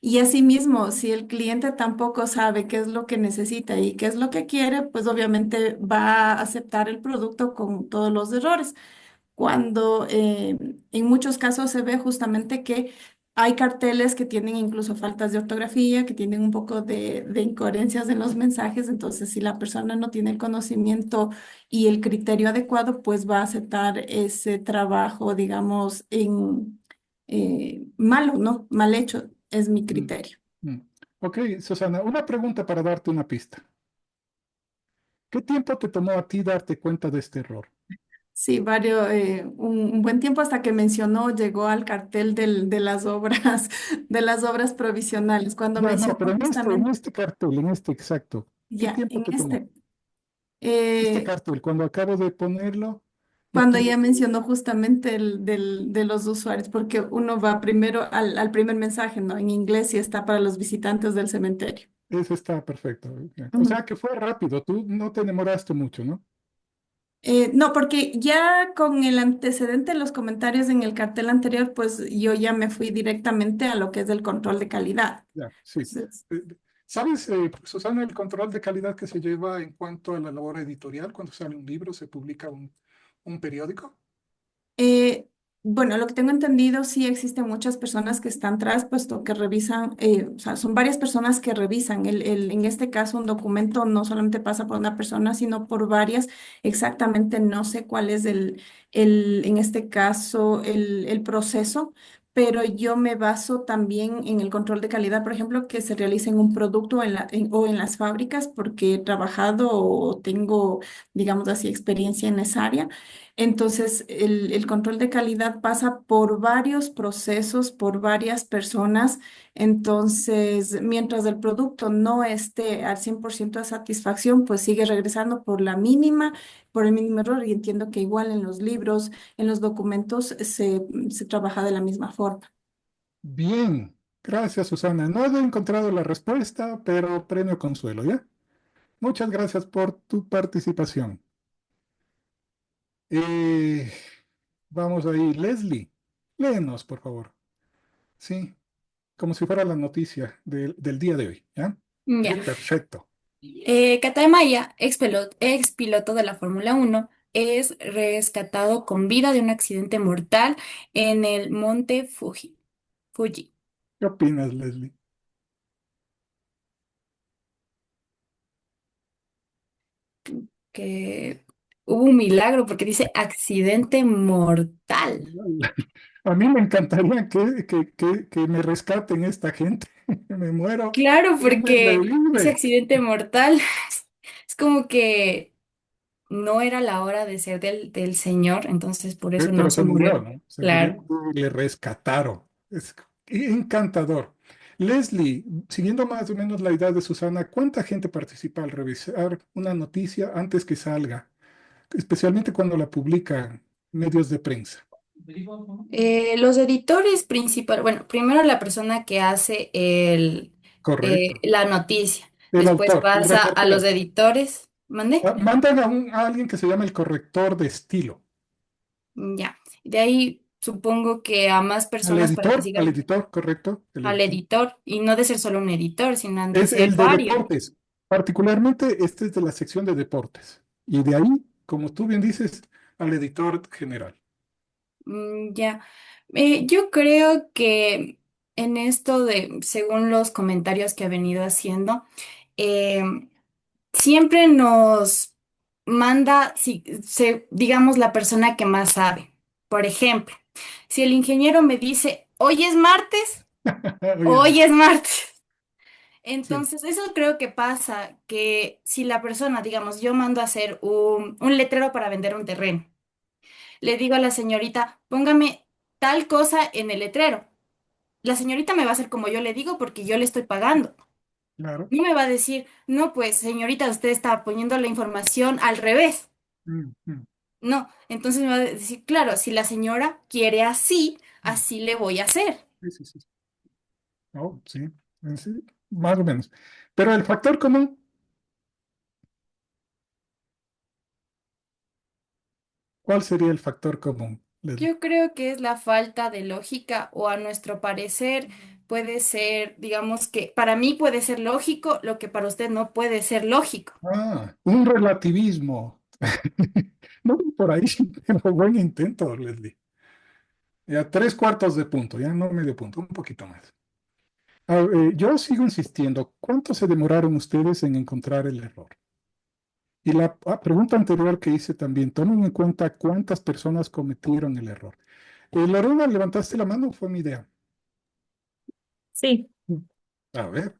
Y asimismo, si el cliente tampoco sabe qué es lo que necesita y qué es lo que quiere, pues obviamente va a aceptar el producto con todos los errores cuando en muchos casos se ve justamente que hay carteles que tienen incluso faltas de ortografía, que tienen un poco de incoherencias en los mensajes, entonces si la persona no tiene el conocimiento y el criterio adecuado, pues va a aceptar ese trabajo, digamos, malo, ¿no? Mal hecho, es mi Mm, criterio. mm. Ok, Susana, una pregunta para darte una pista. ¿Qué tiempo te tomó a ti darte cuenta de este error? Sí, un buen tiempo hasta que mencionó, llegó al cartel de las obras provisionales, cuando Ya, no, mencionó pero en justamente, este cartel, en este exacto, ¿qué ya, tiempo en te tomó? Este eh, cartel, cuando acabo de ponerlo, Cuando ella mencionó justamente de los usuarios, porque uno va primero al primer mensaje, ¿no? En inglés y está para los visitantes del cementerio. Ese está perfecto. O Ujú. sea que fue rápido, tú no te demoraste mucho, ¿no? No, porque ya con el antecedente de los comentarios en el cartel anterior, pues yo ya me fui directamente a lo que es el control de calidad. Ya, sí. Entonces, ¿Sabes, Susana, el control de calidad que se lleva en cuanto a la labor editorial cuando sale un libro, se publica un periódico? Eh, bueno, lo que tengo entendido, sí existen muchas personas que están tras, puesto que revisan, o sea, son varias personas que revisan. En este caso, un documento no solamente pasa por una persona, sino por varias. Exactamente, no sé cuál es en este caso, el proceso, pero yo me baso también en el control de calidad, por ejemplo, que se realice en un producto o en las fábricas, porque he trabajado o tengo, digamos así, experiencia en esa área. Entonces, el control de calidad pasa por varios procesos, por varias personas. Entonces, mientras el producto no esté al 100% de satisfacción, pues sigue regresando por el mínimo error. Y entiendo que igual en los libros, en los documentos, se trabaja de la misma forma. Bien, gracias, Susana. No he encontrado la respuesta, pero premio consuelo, ¿ya? Muchas gracias por tu participación. Eh, vamos ahí, Leslie, léenos, por favor. Sí, como si fuera la noticia del día de hoy, ¿ya? Ya. Perfecto. Katayama, ex piloto de la Fórmula 1, es rescatado con vida de un accidente mortal en el monte Fuji. ¿Qué opinas, Leslie? Que hubo un milagro porque dice accidente mortal. A mí me encantaría que me rescaten esta gente. Me muero. Claro, Dios me porque ese libre. accidente mortal es como que no era la hora de ser del señor, entonces por eso no Pero se se murió, murió. ¿no? Se murió Claro. y le rescataron. Es encantador. Leslie, siguiendo más o menos la idea de Susana, ¿cuánta gente participa al revisar una noticia antes que salga? Especialmente cuando la publican medios de prensa. Los editores principales, bueno, primero la persona que hace Correcto. la noticia, El después autor, el pasa a los reportero. editores, ¿mande? Mandan a alguien que se llama el corrector de estilo. Ya, de ahí supongo que a más personas para que Al sigan editor, correcto. El al editor. editor, y no de ser solo un editor, sino han de Es ser el de varios. deportes. Particularmente este es de la sección de deportes. Y de ahí, como tú bien dices, al editor general. Ya. Yo creo que en esto de, según los comentarios que ha venido haciendo, eh, siempre nos manda, si, digamos, la persona que más sabe. Por ejemplo, si el ingeniero me dice, hoy es martes, Oye, hoy es martes. sí, Entonces, eso creo que pasa, que si la persona, digamos, yo mando a hacer un letrero para vender un terreno, le digo a la señorita, póngame tal cosa en el letrero. La señorita me va a hacer como yo le digo porque yo le estoy pagando. claro. No me va a decir, no, pues señorita, usted está poniendo la información al revés. Mm, mm, No, entonces me va a decir, claro, si la señora quiere así, mm. así le voy a hacer. Sí, sí, sí. Oh, sí, sí, más o menos. Pero el factor común, ¿cuál sería el factor común, Leslie? Yo creo que es la falta de lógica o a nuestro parecer puede ser, digamos que para mí puede ser lógico lo que para usted no puede ser lógico. Un relativismo. No voy por ahí, pero buen intento, Leslie. Ya 3/4 de punto, ya no medio punto, un poquito más. Yo sigo insistiendo, ¿cuánto se demoraron ustedes en encontrar el error? Y la pregunta anterior que hice también, tomen en cuenta cuántas personas cometieron el error. Lorena, ¿levantaste la mano o fue mi idea? Sí, A ver,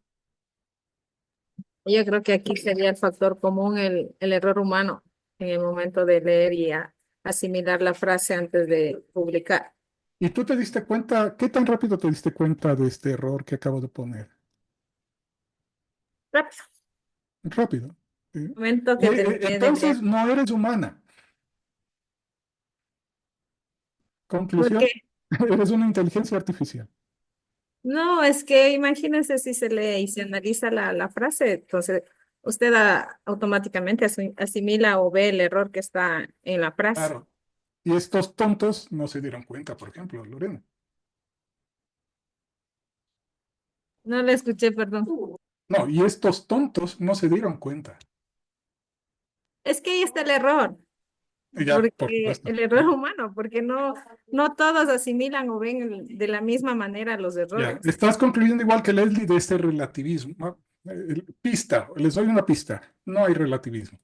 yo creo que aquí sería el factor común, el error humano en el momento de leer y asimilar la frase antes de publicar. ¿y tú te diste cuenta, qué tan rápido te diste cuenta de este error que acabo de poner? Rápido. Rápido. ¿Sí? Momento que terminé de Entonces leer. no eres humana. Conclusión, Porque eres una inteligencia artificial. No, es que imagínense si se lee y se analiza la frase, entonces usted automáticamente asimila o ve el error que está en la frase. Claro. Y estos tontos no se dieron cuenta, por ejemplo, Lorena. No lo escuché, perdón. No, y estos tontos no se dieron cuenta. Es que ahí está el error, Y ya, por porque supuesto. el error humano, porque no todos asimilan o ven de la misma manera los Ya, errores. estás concluyendo igual que Leslie de este relativismo, ¿no? Pista, les doy una pista. No hay relativismo.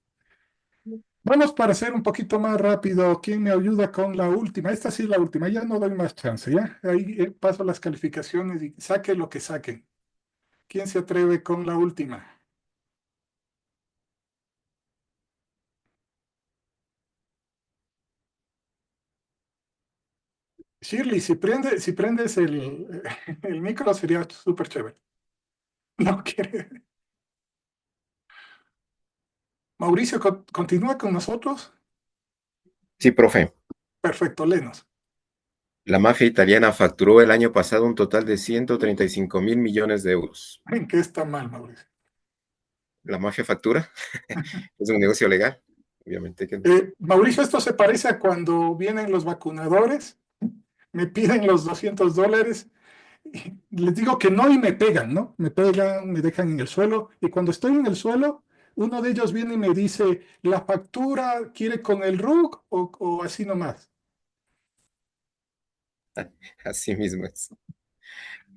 Vamos para ser un poquito más rápido. ¿Quién me ayuda con la última? Esta sí es la última, ya no doy más chance, ¿ya? Ahí paso las calificaciones y saque lo que saquen. ¿Quién se atreve con la última? Shirley, si prendes el micro sería súper chévere. No quiere. Mauricio, ¿continúa con nosotros? Sí, profe. Perfecto, Lenos. La mafia italiana facturó el año pasado un total de 135.000 millones de euros. ¿En qué está mal, Mauricio? ¿La mafia factura? ¿Es un negocio legal? Obviamente que no. Mauricio, esto se parece a cuando vienen los vacunadores, me piden los $200, y les digo que no y me pegan, ¿no? Me pegan, me dejan en el suelo, y cuando estoy en el suelo, uno de ellos viene y me dice, ¿la factura quiere con el RUC o así nomás? Así mismo es.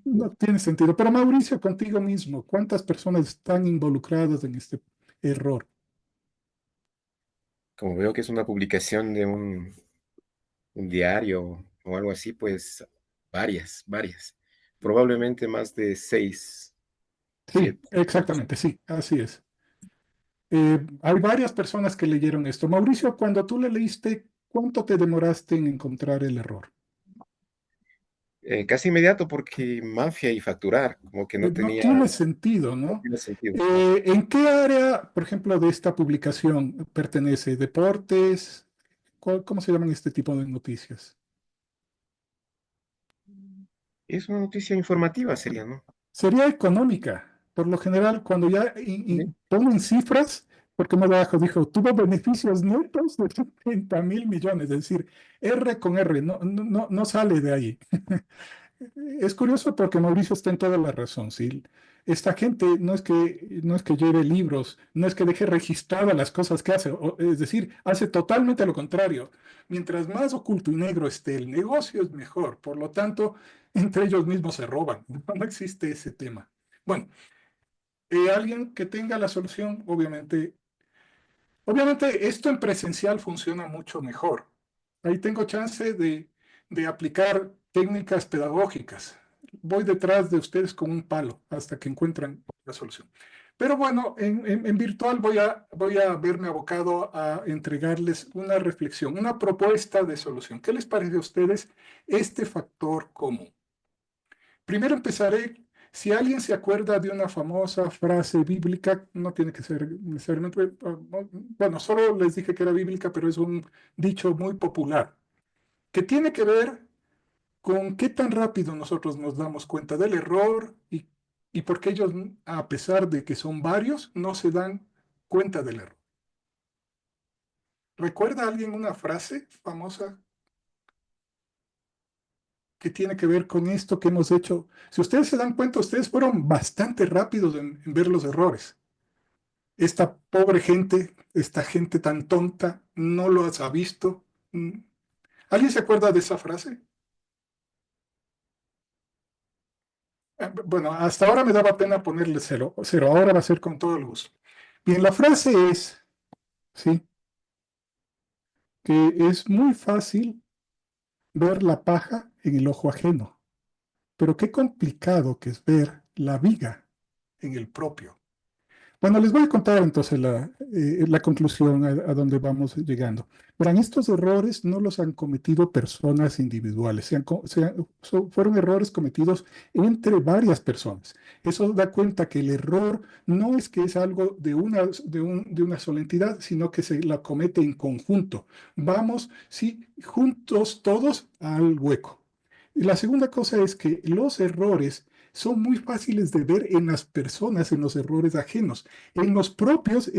No tiene sentido. Pero Mauricio, contigo mismo, ¿cuántas personas están involucradas en este error? Como veo que es una publicación de un diario o algo así, pues varias. Probablemente más de 6, Sí, 7. exactamente, sí, así es. Hay varias personas que leyeron esto. Mauricio, cuando tú le leíste, ¿cuánto te demoraste en encontrar el error? Casi inmediato porque mafia y facturar, como que no No tenía, tiene sentido, no ¿no? tiene sentido. ¿En qué área, por ejemplo, de esta publicación pertenece? ¿Deportes? ¿Cómo se llaman este tipo de noticias? Es una noticia informativa, sería, ¿no? Sería económica. Por lo general, cuando ya Sí. ponen cifras, porque más abajo dijo, tuvo beneficios netos de 30.000 millones, es decir, R con R, no sale de ahí. Es curioso porque Mauricio está en toda la razón, ¿sí? Esta gente no es que lleve libros, no es que deje registradas las cosas que hace, es decir, hace totalmente lo contrario. Mientras más oculto y negro esté el negocio, es mejor. Por lo tanto, entre ellos mismos se roban. No existe ese tema. Bueno, alguien que tenga la solución, obviamente esto en presencial funciona mucho mejor. Ahí tengo chance de aplicar técnicas pedagógicas. Voy detrás de ustedes con un palo hasta que encuentran la solución. Pero bueno, en virtual voy a verme abocado a entregarles una reflexión, una propuesta de solución. ¿Qué les parece a ustedes este factor común? Primero empezaré, si alguien se acuerda de una famosa frase bíblica, no tiene que ser necesariamente, bueno, solo les dije que era bíblica, pero es un dicho muy popular, que tiene que ver con qué tan rápido nosotros nos damos cuenta del error y por qué ellos, a pesar de que son varios, no se dan cuenta del error. ¿Recuerda alguien una frase famosa que tiene que ver con esto que hemos hecho? Si ustedes se dan cuenta, ustedes fueron bastante rápidos en ver los errores. Esta pobre gente, esta gente tan tonta, no lo ha visto. ¿Alguien se acuerda de esa frase? Bueno, hasta ahora me daba pena ponerle cero, cero, ahora va a ser con todo el gusto. Bien, la frase es, sí, que es muy fácil ver la paja en el ojo ajeno, pero qué complicado que es ver la viga en el propio. Bueno, les voy a contar entonces la conclusión a donde vamos llegando. Verán, estos errores no los han cometido personas individuales, fueron errores cometidos entre varias personas. Eso da cuenta que el error no es que es algo de una sola entidad, sino que se la comete en conjunto. Vamos, sí, juntos todos al hueco. Y la segunda cosa es que los errores son muy fáciles de ver en las personas, en los errores ajenos. En los propios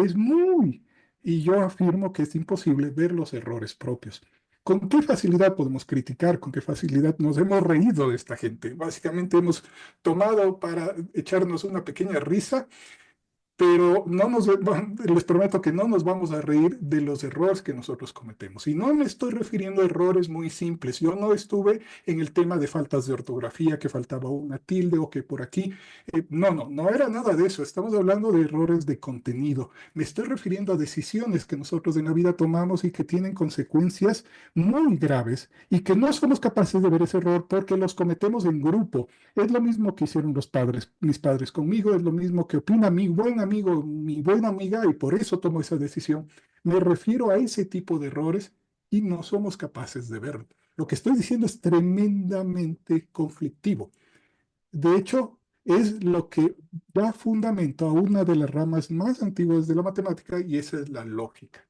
y yo afirmo que es imposible ver los errores propios. ¿Con qué facilidad podemos criticar? ¿Con qué facilidad nos hemos reído de esta gente? Básicamente hemos tomado para echarnos una pequeña risa, pero les prometo que no nos vamos a reír de los errores que nosotros cometemos. Y no me estoy refiriendo a errores muy simples. Yo no estuve en el tema de faltas de ortografía, que faltaba una tilde o que por aquí. No era nada de eso. Estamos hablando de errores de contenido. Me estoy refiriendo a decisiones que nosotros en la vida tomamos y que tienen consecuencias muy graves y que no somos capaces de ver ese error porque los cometemos en grupo. Es lo mismo que hicieron mis padres conmigo, es lo mismo que opina mi buen amigo, mi buena amiga, y por eso tomo esa decisión. Me refiero a ese tipo de errores y no somos capaces de verlo. Lo que estoy diciendo es tremendamente conflictivo. De hecho, es lo que da fundamento a una de las ramas más antiguas de la matemática y esa es la lógica.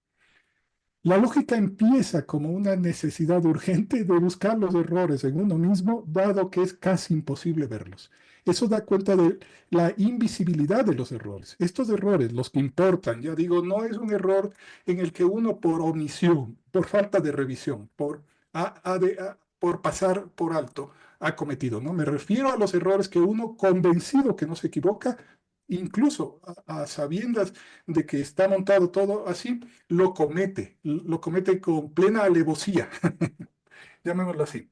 La lógica empieza como una necesidad urgente de buscar los errores en uno mismo, dado que es casi imposible verlos. Eso da cuenta de la invisibilidad de los errores. Estos errores, los que importan, ya digo, no es un error en el que uno por omisión, por falta de revisión, por pasar por alto, ha cometido, ¿no? Me refiero a los errores que uno, convencido que no se equivoca, incluso a sabiendas de que está montado todo así, lo comete con plena alevosía, llamémoslo así.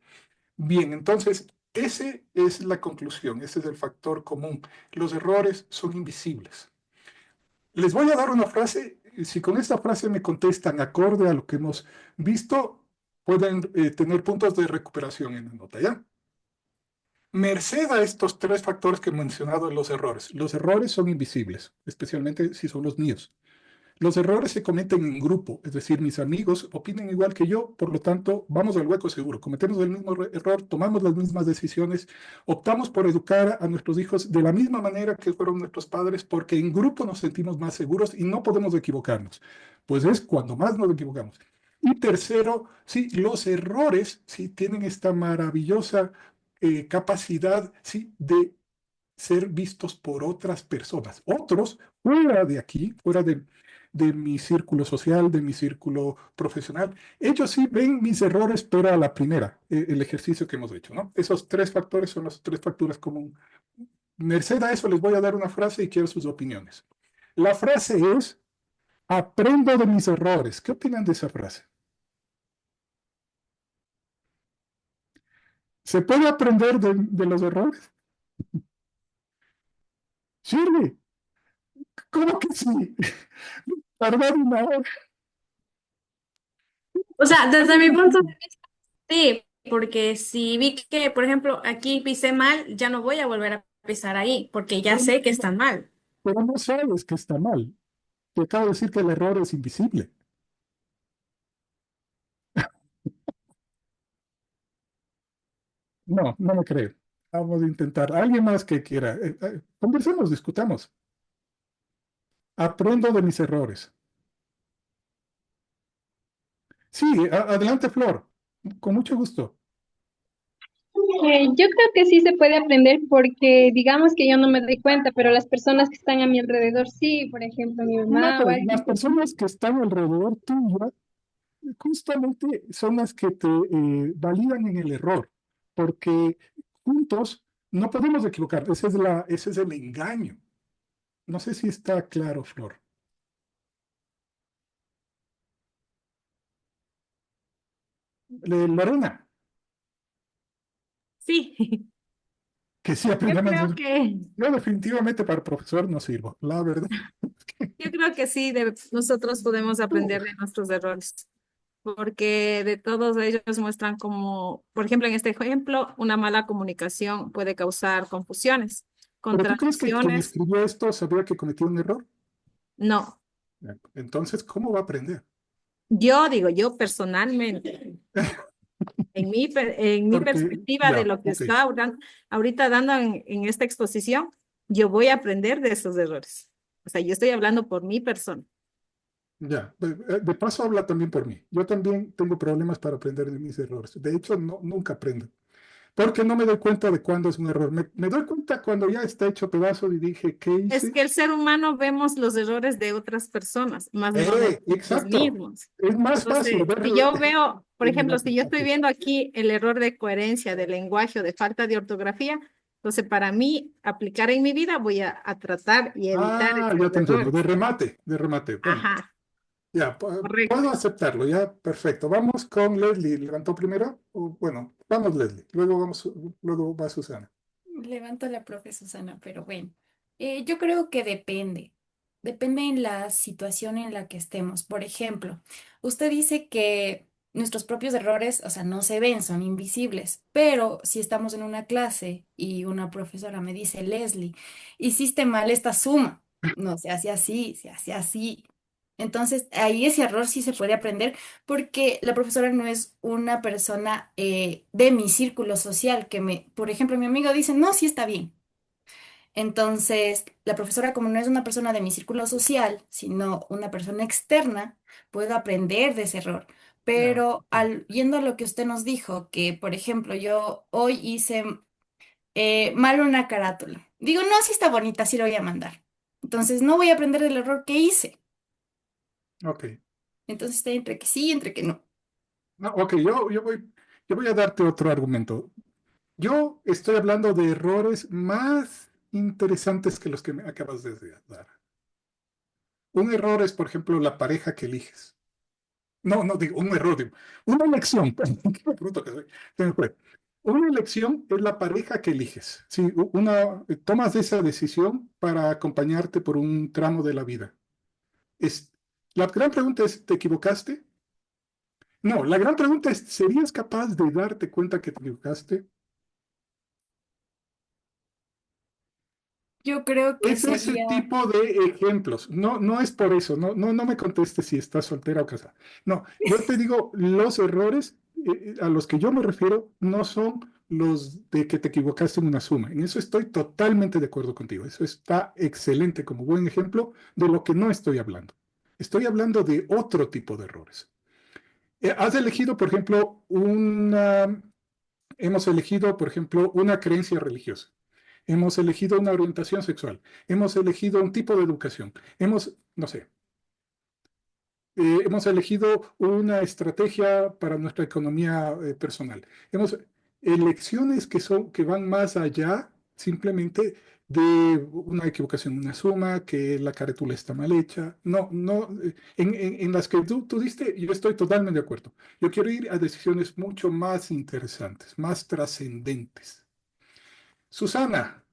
Bien, entonces, esa es la conclusión, ese es el factor común. Los errores son invisibles. Les voy a dar una frase, si con esta frase me contestan acorde a lo que hemos visto, pueden tener puntos de recuperación en la nota, ¿ya? Merced a estos tres factores que he mencionado en los errores son invisibles, especialmente si son los míos. Los errores se cometen en grupo, es decir, mis amigos opinan igual que yo, por lo tanto, vamos al hueco seguro, cometemos el mismo error, tomamos las mismas decisiones, optamos por educar a nuestros hijos de la misma manera que fueron nuestros padres, porque en grupo nos sentimos más seguros y no podemos equivocarnos. Pues es cuando más nos equivocamos. Y tercero, sí, los errores, sí, tienen esta maravillosa capacidad, sí, de ser vistos por otras personas. Otros, fuera de aquí, fuera de mi círculo social, de mi círculo profesional, ellos sí ven mis errores, pero a la primera, el ejercicio que hemos hecho, ¿no? Esos tres factores son los tres factores comunes. Merced a eso les voy a dar una frase y quiero sus opiniones. La frase es, aprendo de mis errores. ¿Qué opinan de esa frase? ¿Se puede aprender de los errores? Shirley, ¿cómo que sí? Tardar una hora. O sea, desde mi punto de vista, sí, porque si vi que, por ejemplo, aquí pisé mal, ya no voy a volver a pisar ahí, porque ya sé que está mal. Pero no sabes que está mal. Te acabo de decir que el error es invisible. No me creo. Vamos a intentar. ¿Alguien más que quiera? Conversemos, discutamos. Aprendo de mis errores. Sí, adelante, Flor. Con mucho gusto. Yo creo que sí se puede aprender porque digamos que yo no me doy cuenta, pero las personas que están a mi alrededor sí, por ejemplo, mi No, mamá o pero alguien. las personas que están alrededor tuya justamente son las que te validan en el error, porque juntos no podemos equivocar. Ese es el engaño. No sé si está claro, Flor. Lorena, Sí, que sí yo aprendemos. creo que, Yo definitivamente para profesor no sirvo, la verdad. Yo creo que sí, nosotros podemos aprender de nuestros errores, porque de todos ellos muestran como, por ejemplo, en este ejemplo, una mala comunicación puede causar confusiones, ¿Pero tú crees que quien contradicciones. escribió esto sabía que cometió un error? No, Entonces, ¿cómo va a aprender? yo digo, yo personalmente, en mi Porque, perspectiva de ya, lo que ok, está ahorita dando en esta exposición, yo voy a aprender de esos errores. O sea, yo estoy hablando por mi persona. ya. De paso habla también por mí. Yo también tengo problemas para aprender de mis errores. De hecho, nunca aprendo. Porque no me doy cuenta de cuándo es un error. Me doy cuenta cuando ya está hecho pedazo y dije, ¿qué Es hice? que el ser humano vemos los errores de otras personas, más no de nosotros Exacto. mismos. Es más fácil Entonces, ver si yo veo, por en el ejemplo, si yo estoy aprendizaje. viendo aquí el error de coherencia, de lenguaje o de falta de ortografía, entonces para mí aplicar en mi vida voy a tratar y evitar Ah, esos ya te entiendo. errores. De remate. Bueno, Ajá, ya, correcto. puedo aceptarlo, ya, perfecto. Vamos con Leslie. ¿Levantó primero? Bueno, vamos Leslie. Luego va Susana. Levanto la profe Susana, pero bueno, yo creo que depende. Depende en la situación en la que estemos. Por ejemplo, usted dice que nuestros propios errores, o sea, no se ven, son invisibles, pero si estamos en una clase y una profesora me dice, Leslie, hiciste mal esta suma, no se hace así, se hace así. Entonces, ahí ese error sí se puede aprender porque la profesora no es una persona de mi círculo social que me, por ejemplo, mi amigo dice, no, sí está bien. Entonces, la profesora, como no es una persona de mi círculo social, sino una persona externa, puedo aprender de ese error. Ya, Pero ok. yendo a lo que usted nos dijo, que por ejemplo, yo hoy hice mal una carátula. Digo, no, sí está bonita, sí lo voy a mandar. Entonces, no voy a aprender del error que hice. Ok. Entonces, está entre que sí y entre que no. No, ok, yo voy a darte otro argumento. Yo estoy hablando de errores más interesantes que los que me acabas de dar. Un error es, por ejemplo, la pareja que eliges. No digo, un error, digo. Una elección. Qué bruto que soy. Se me fue. Una elección es la pareja que eliges. Sí, tomas esa decisión para acompañarte por un tramo de la vida. Es, la gran pregunta es, ¿te equivocaste? No, la gran pregunta es, ¿serías capaz de darte cuenta que te equivocaste? Yo creo que Es ese sería... tipo de ejemplos. No es por eso. No me contestes si estás soltera o casada. No, yo te digo, los errores a los que yo me refiero no son los de que te equivocaste en una suma. En eso estoy totalmente de acuerdo contigo. Eso está excelente como buen ejemplo de lo que no estoy hablando. Estoy hablando de otro tipo de errores. Has elegido, por ejemplo, hemos elegido, por ejemplo, una creencia religiosa. Hemos elegido una orientación sexual. Hemos elegido un tipo de educación. No sé, hemos elegido una estrategia para nuestra economía personal. Hemos elecciones que van más allá simplemente de una equivocación, una suma, que la carátula está mal hecha. En las que tú diste, yo estoy totalmente de acuerdo. Yo quiero ir a decisiones mucho más interesantes, más trascendentes. Susana,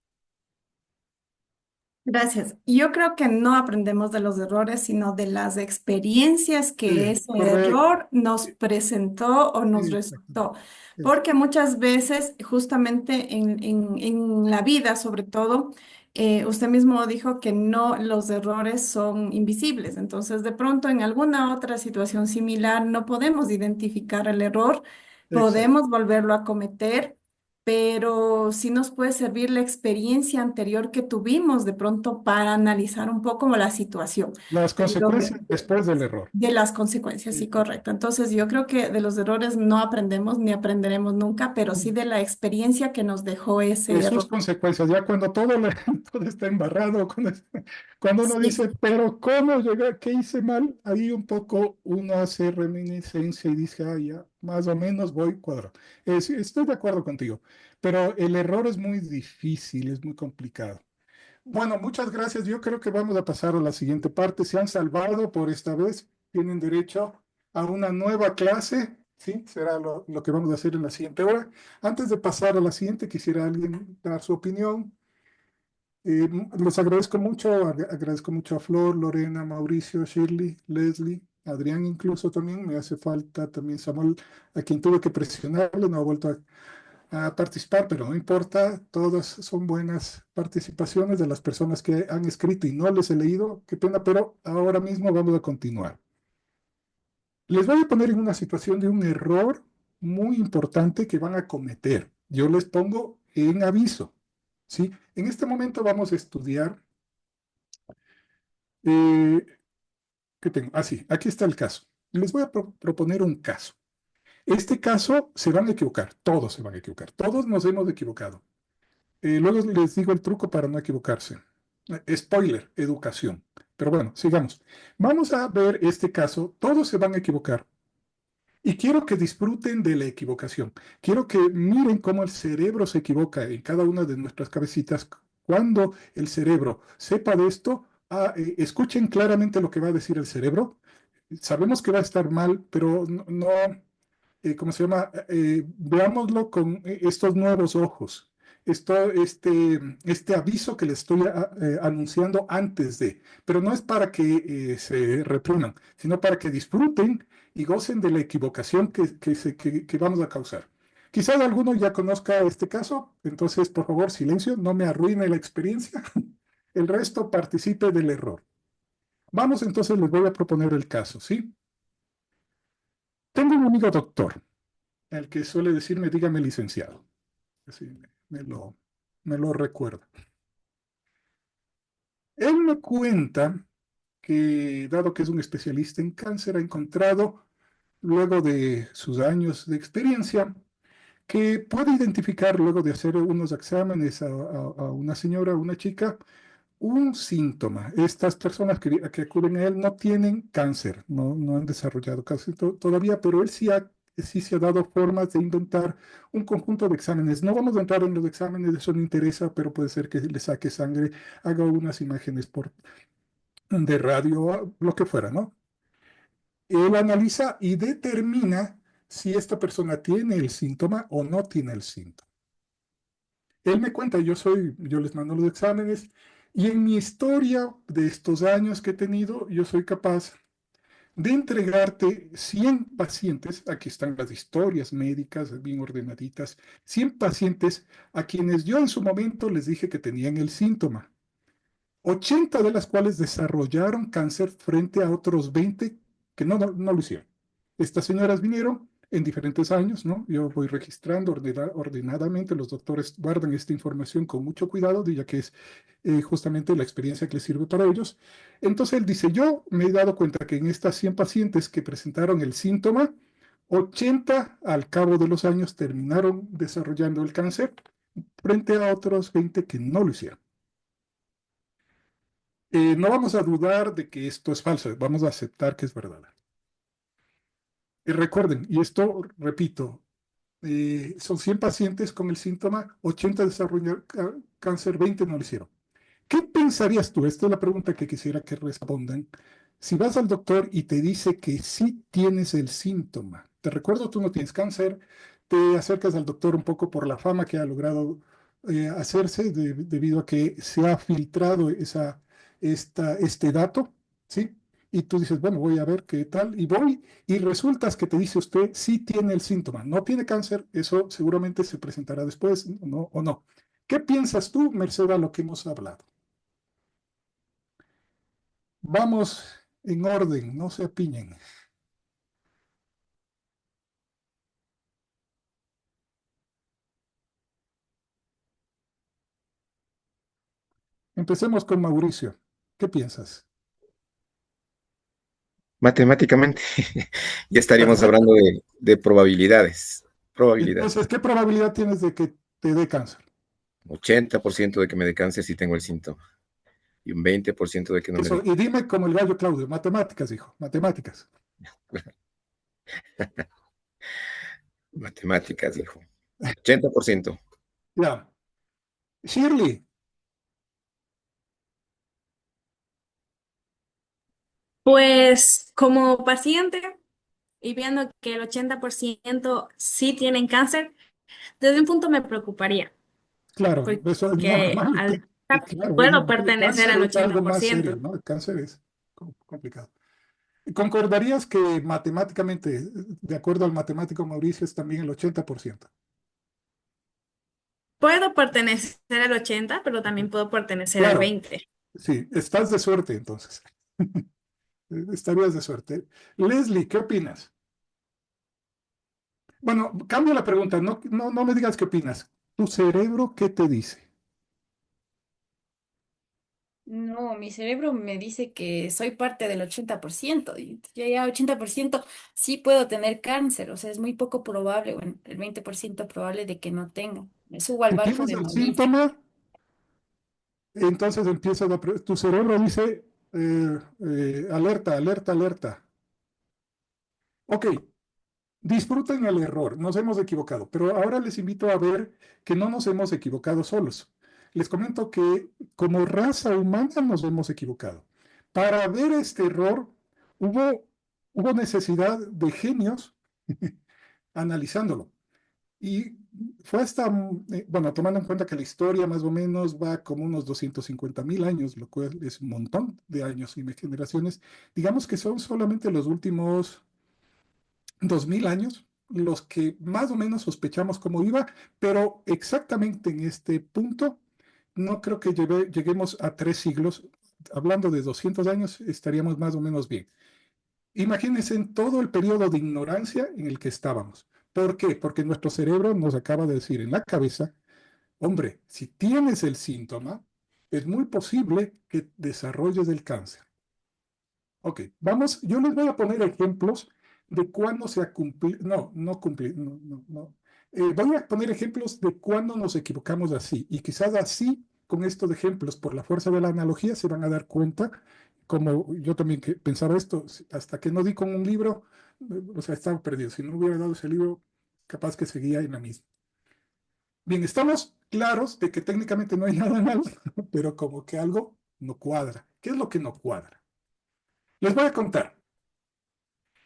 Gracias. Yo creo que no aprendemos de los errores, sino de las experiencias que ese correcto. error nos presentó o nos Exacto. resultó. Porque muchas veces, justamente en la vida, sobre todo, usted mismo dijo que no, los errores son invisibles. Entonces, de pronto, en alguna otra situación similar, no podemos identificar el error, Exacto. podemos volverlo a cometer, pero sí nos puede servir la experiencia anterior que tuvimos de pronto para analizar un poco la situación. Las Pero consecuencias después del error. de las consecuencias, sí, correcto. Entonces, yo creo que de los errores no aprendemos ni aprenderemos nunca, pero sí de la experiencia que nos dejó ese De sus error. consecuencias, ya cuando todo está embarrado, cuando uno Sí, dice, pero ¿cómo llegué? ¿Qué hice mal? Ahí un poco uno hace reminiscencia y dice, ah, ya, más o menos voy cuadrado. Sí, estoy de acuerdo contigo, pero el error es muy difícil, es muy complicado. Bueno, muchas gracias. Yo creo que vamos a pasar a la siguiente parte. Se han salvado por esta vez. Tienen derecho a una nueva clase. Sí, será lo que vamos a hacer en la siguiente hora. Antes de pasar a la siguiente, quisiera alguien dar su opinión. Les agradezco mucho a Flor, Lorena, Mauricio, Shirley, Leslie, Adrián incluso también. Me hace falta también Samuel, a quien tuve que presionarle, no ha vuelto a participar, pero no importa, todas son buenas participaciones de las personas que han escrito y no les he leído, qué pena, pero ahora mismo vamos a continuar. Les voy a poner en una situación de un error muy importante que van a cometer. Yo les pongo en aviso, ¿sí? En este momento vamos a estudiar, eh, ¿qué tengo? Ah, sí, aquí está el caso. Les voy a proponer un caso. Este caso se van a equivocar, todos se van a equivocar, todos nos hemos equivocado. Luego les digo el truco para no equivocarse. Spoiler, educación. Pero bueno, sigamos. Vamos a ver este caso, todos se van a equivocar. Y quiero que disfruten de la equivocación. Quiero que miren cómo el cerebro se equivoca en cada una de nuestras cabecitas. Cuando el cerebro sepa de esto, escuchen claramente lo que va a decir el cerebro. Sabemos que va a estar mal, pero ¿cómo se llama? Veámoslo con estos nuevos ojos. Este aviso que les estoy anunciando antes de, pero no es para que se repriman, sino para que disfruten y gocen de la equivocación que vamos a causar. Quizás alguno ya conozca este caso, entonces por favor silencio, no me arruine la experiencia. El resto participe del error. Vamos entonces, les voy a proponer el caso, ¿sí? Tengo un amigo doctor, el que suele decirme, dígame licenciado. Así me lo recuerda. Él me cuenta que, dado que es un especialista en cáncer, ha encontrado, luego de sus años de experiencia, que puede identificar, luego de hacer unos exámenes a una señora, a una chica, un síntoma. Estas personas que acuden a él no tienen cáncer, no han desarrollado cáncer todavía, pero él sí se ha dado formas de inventar un conjunto de exámenes. No vamos a entrar en los exámenes, eso no interesa, pero puede ser que le saque sangre, haga unas imágenes de radio, lo que fuera, ¿no? Él analiza y determina si esta persona tiene el síntoma o no tiene el síntoma. Él me cuenta, yo les mando los exámenes y en mi historia de estos años que he tenido, yo soy capaz de entregarte 100 pacientes, aquí están las historias médicas bien ordenaditas, 100 pacientes a quienes yo en su momento les dije que tenían el síntoma. 80 de las cuales desarrollaron cáncer frente a otros 20 que no lo hicieron. Estas señoras vinieron en diferentes años, ¿no? Yo voy registrando ordenadamente, los doctores guardan esta información con mucho cuidado, ya que es justamente la experiencia que les sirve para ellos. Entonces él dice, yo me he dado cuenta que en estas 100 pacientes que presentaron el síntoma, 80 al cabo de los años terminaron desarrollando el cáncer frente a otros 20 que no lo hicieron. No vamos a dudar de que esto es falso, vamos a aceptar que es verdad. Y recuerden, y esto repito, son 100 pacientes con el síntoma, 80 desarrollaron cáncer, 20 no lo hicieron. ¿Qué pensarías tú? Esta es la pregunta que quisiera que respondan. Si vas al doctor y te dice que sí tienes el síntoma, te recuerdo, tú no tienes cáncer, te acercas al doctor un poco por la fama que ha logrado hacerse debido a que se ha filtrado este dato, ¿sí? Y tú dices, bueno, voy a ver qué tal, y voy, y resultas que te dice usted, sí tiene el síntoma, no tiene cáncer, eso seguramente se presentará después, ¿no? ¿O no? ¿Qué piensas tú, merced a lo que hemos hablado? Vamos en orden, no se apiñen. Empecemos con Mauricio. ¿Qué piensas? Matemáticamente, ya estaríamos Perfecto. hablando de probabilidades. Probabilidades. Entonces, ¿qué probabilidad tienes de que te dé cáncer? 80% de que me dé cáncer si tengo el síntoma. Y un 20% de que no me Eso, dé. y dime como el gallo Claudio, matemáticas, hijo, matemáticas. Matemáticas, dijo. 80%. Ya. Shirley, Pues como paciente y viendo que el 80% sí tienen cáncer, desde un punto me preocuparía, claro, eso es porque normal. al Claro, es puedo normal. El pertenecer cáncer al es algo más serio, 80%. ¿no? El cáncer es complicado. ¿Concordarías que matemáticamente, de acuerdo al matemático Mauricio, es también el 80%? Puedo pertenecer al 80, pero también puedo pertenecer al Claro, 20. sí, estás de suerte entonces. Estarías de suerte. Leslie, ¿qué opinas? Bueno, cambio la pregunta, no me digas qué opinas. ¿Tu cerebro qué te dice? No, mi cerebro me dice que soy parte del 80% y ya 80% sí puedo tener cáncer, o sea, es muy poco probable, bueno, el 20% probable de que no tenga. Me subo al Tú barco tienes de el morir. síntoma, entonces empieza tu cerebro dice alerta, alerta, alerta. Ok, disfruten el error, nos hemos equivocado, pero ahora les invito a ver que no nos hemos equivocado solos. Les comento que como raza humana nos hemos equivocado. Para ver este error hubo necesidad de genios analizándolo. Y fue hasta, bueno, tomando en cuenta que la historia más o menos va como unos 250.000 años, lo cual es un montón de años y generaciones, digamos que son solamente los últimos 2.000 años los que más o menos sospechamos cómo iba, pero exactamente en este punto no creo que lleguemos a 3 siglos. Hablando de 200 años, estaríamos más o menos bien. Imagínense en todo el periodo de ignorancia en el que estábamos. ¿Por qué? Porque nuestro cerebro nos acaba de decir en la cabeza, hombre, si tienes el síntoma, es muy posible que desarrolles el cáncer. Ok, vamos, yo les voy a poner ejemplos de cuándo se ha cumplido, no cumplir, no. Voy a poner ejemplos de cuándo nos equivocamos así, y quizás así, con estos ejemplos, por la fuerza de la analogía, se van a dar cuenta, como yo también pensaba esto, hasta que no di con un libro, o sea, estaba perdido. Si no hubiera dado ese libro, capaz que seguía en la misma. Bien, estamos claros de que técnicamente no hay nada mal, pero como que algo no cuadra. ¿Qué es lo que no cuadra? Les voy a contar.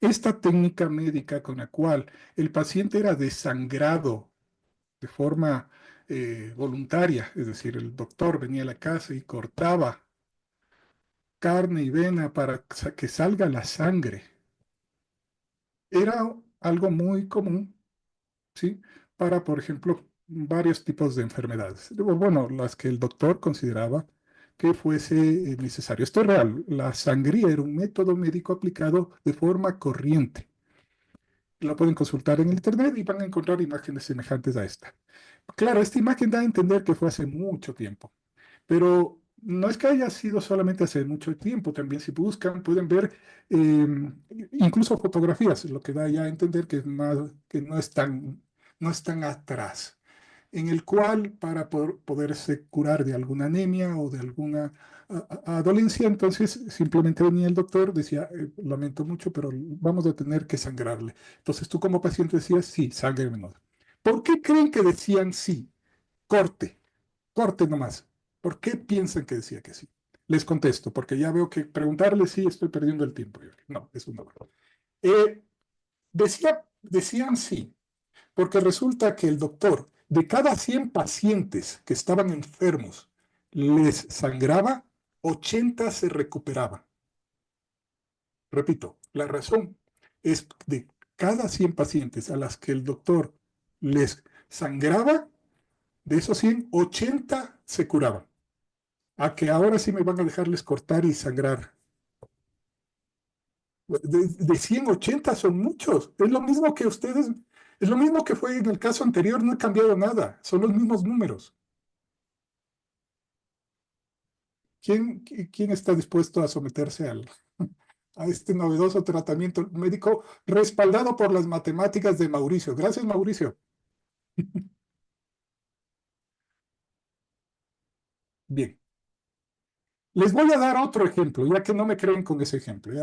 Esta técnica médica con la cual el paciente era desangrado de forma voluntaria, es decir, el doctor venía a la casa y cortaba carne y vena para que salga la sangre, era algo muy común, ¿sí? Para, por ejemplo, varios tipos de enfermedades. Bueno, las que el doctor consideraba que fuese necesario. Esto es real. La sangría era un método médico aplicado de forma corriente. La pueden consultar en el internet y van a encontrar imágenes semejantes a esta. Claro, esta imagen da a entender que fue hace mucho tiempo, pero no es que haya sido solamente hace mucho tiempo, también si buscan pueden ver incluso fotografías, lo que da ya a entender que, que no es tan atrás en el cual para poderse curar de alguna anemia o de alguna dolencia, entonces simplemente venía el doctor, decía, lamento mucho, pero vamos a tener que sangrarle. Entonces tú como paciente decías, sí, sangre menor. ¿Por qué creen que decían sí? Corte, corte nomás. ¿Por qué piensan que decía que sí? Les contesto, porque ya veo que preguntarles sí, estoy perdiendo el tiempo. No, es una broma. Decían sí, porque resulta que el doctor, de cada 100 pacientes que estaban enfermos, les sangraba, 80 se recuperaban. Repito, la razón es de cada 100 pacientes a las que el doctor les sangraba, de esos 100, 80 se curaban. A que ahora sí me van a dejarles cortar y sangrar. De 100, 80 son muchos. Es lo mismo que ustedes, es lo mismo que fue en el caso anterior, no ha cambiado nada, son los mismos números. ¿Quién está dispuesto a someterse a este novedoso tratamiento médico respaldado por las matemáticas de Mauricio? Gracias, Mauricio. Bien, les voy a dar otro ejemplo, ya que no me creen con ese ejemplo.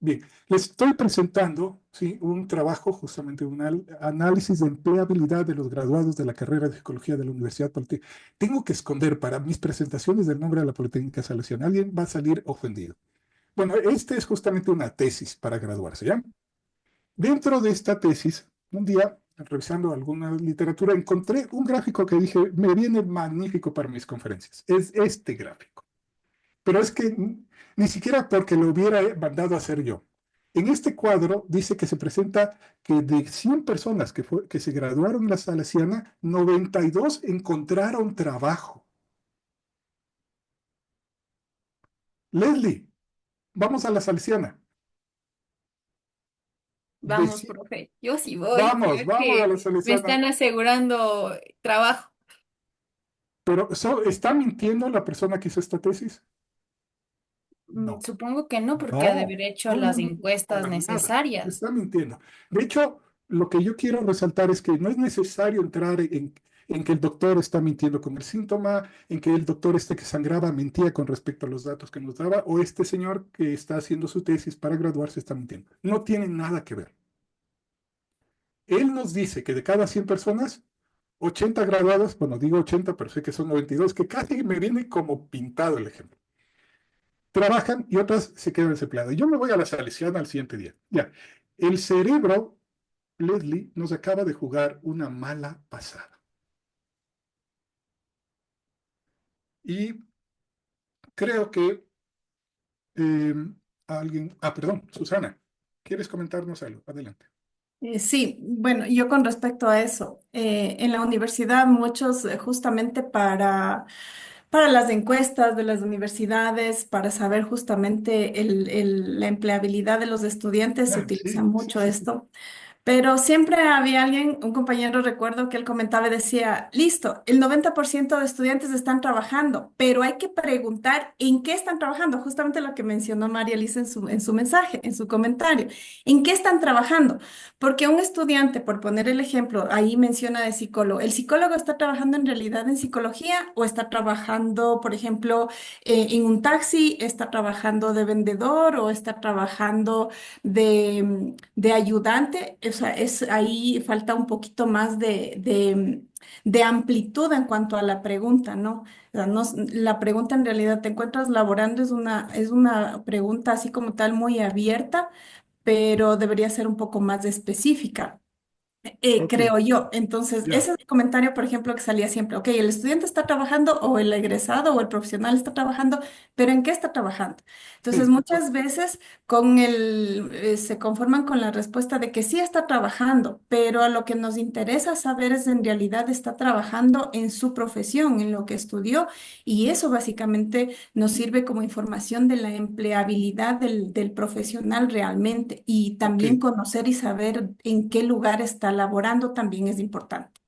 Bien, les estoy presentando, ¿sí?, un trabajo, justamente un análisis de empleabilidad de los graduados de la carrera de Psicología de la Universidad Politécnica. Tengo que esconder para mis presentaciones el nombre de la Politécnica Salesiana. Alguien va a salir ofendido. Bueno, este es justamente una tesis para graduarse, ¿ya? Dentro de esta tesis, un día, revisando alguna literatura, encontré un gráfico que dije, me viene magnífico para mis conferencias. Es este gráfico. Pero es que ni siquiera porque lo hubiera mandado a hacer yo. En este cuadro dice que se presenta que de 100 personas que se graduaron en la Salesiana, 92 encontraron trabajo. Leslie, vamos a la Salesiana. Vamos, profe, yo sí voy, Vamos, ya vamos a que la me Salesiana. están asegurando trabajo. Pero ¿está mintiendo la persona que hizo esta tesis? No. Supongo que no, porque ha de No, haber hecho no, no, las no, encuestas para nada. necesarias. Está mintiendo. De hecho, lo que yo quiero resaltar es que no es necesario entrar en que el doctor está mintiendo con el síntoma, en que el doctor este que sangraba mentía con respecto a los datos que nos daba, o este señor que está haciendo su tesis para graduarse está mintiendo. No tiene nada que ver. Él nos dice que de cada 100 personas, 80 graduadas, bueno, digo 80, pero sé que son 92, que casi me viene como pintado el ejemplo. Trabajan y otras se quedan desempleadas. Yo me voy a la Salesiana al siguiente día. Ya, el cerebro, Leslie, nos acaba de jugar una mala pasada. Y creo que eh, perdón, Susana, ¿quieres comentarnos algo? Adelante. Sí, bueno, yo con respecto a eso, en la universidad muchos justamente para las encuestas de las universidades, para saber justamente la empleabilidad de los estudiantes, se Ah, utiliza sí, sí, mucho sí, sí. esto. Pero siempre había alguien, un compañero recuerdo que él comentaba y decía, listo, el 90% de estudiantes están trabajando, pero hay que preguntar en qué están trabajando, justamente lo que mencionó María Elisa en su mensaje, en su comentario, ¿en qué están trabajando? Porque un estudiante, por poner el ejemplo, ahí menciona de psicólogo, ¿el psicólogo está trabajando en realidad en psicología o está trabajando, por ejemplo, en un taxi, está trabajando de vendedor o está trabajando de ayudante? O sea, ahí falta un poquito más de amplitud en cuanto a la pregunta, ¿no? O sea, la pregunta en realidad, ¿te encuentras laborando? Es una pregunta así como tal muy abierta, pero debería ser un poco más específica. Ok, Creo yo. Entonces, ya, ese es el comentario, por ejemplo, que salía siempre. Ok, el estudiante está trabajando o el egresado o el profesional está trabajando, pero ¿en qué está trabajando? Entonces, sí, muchas veces se conforman con la respuesta de que sí está trabajando, pero a lo que nos interesa saber es en realidad está trabajando en su profesión, en lo que estudió, y eso básicamente nos sirve como información de la empleabilidad del profesional realmente. Y ok. también conocer y saber en qué lugar está laborando también es importante.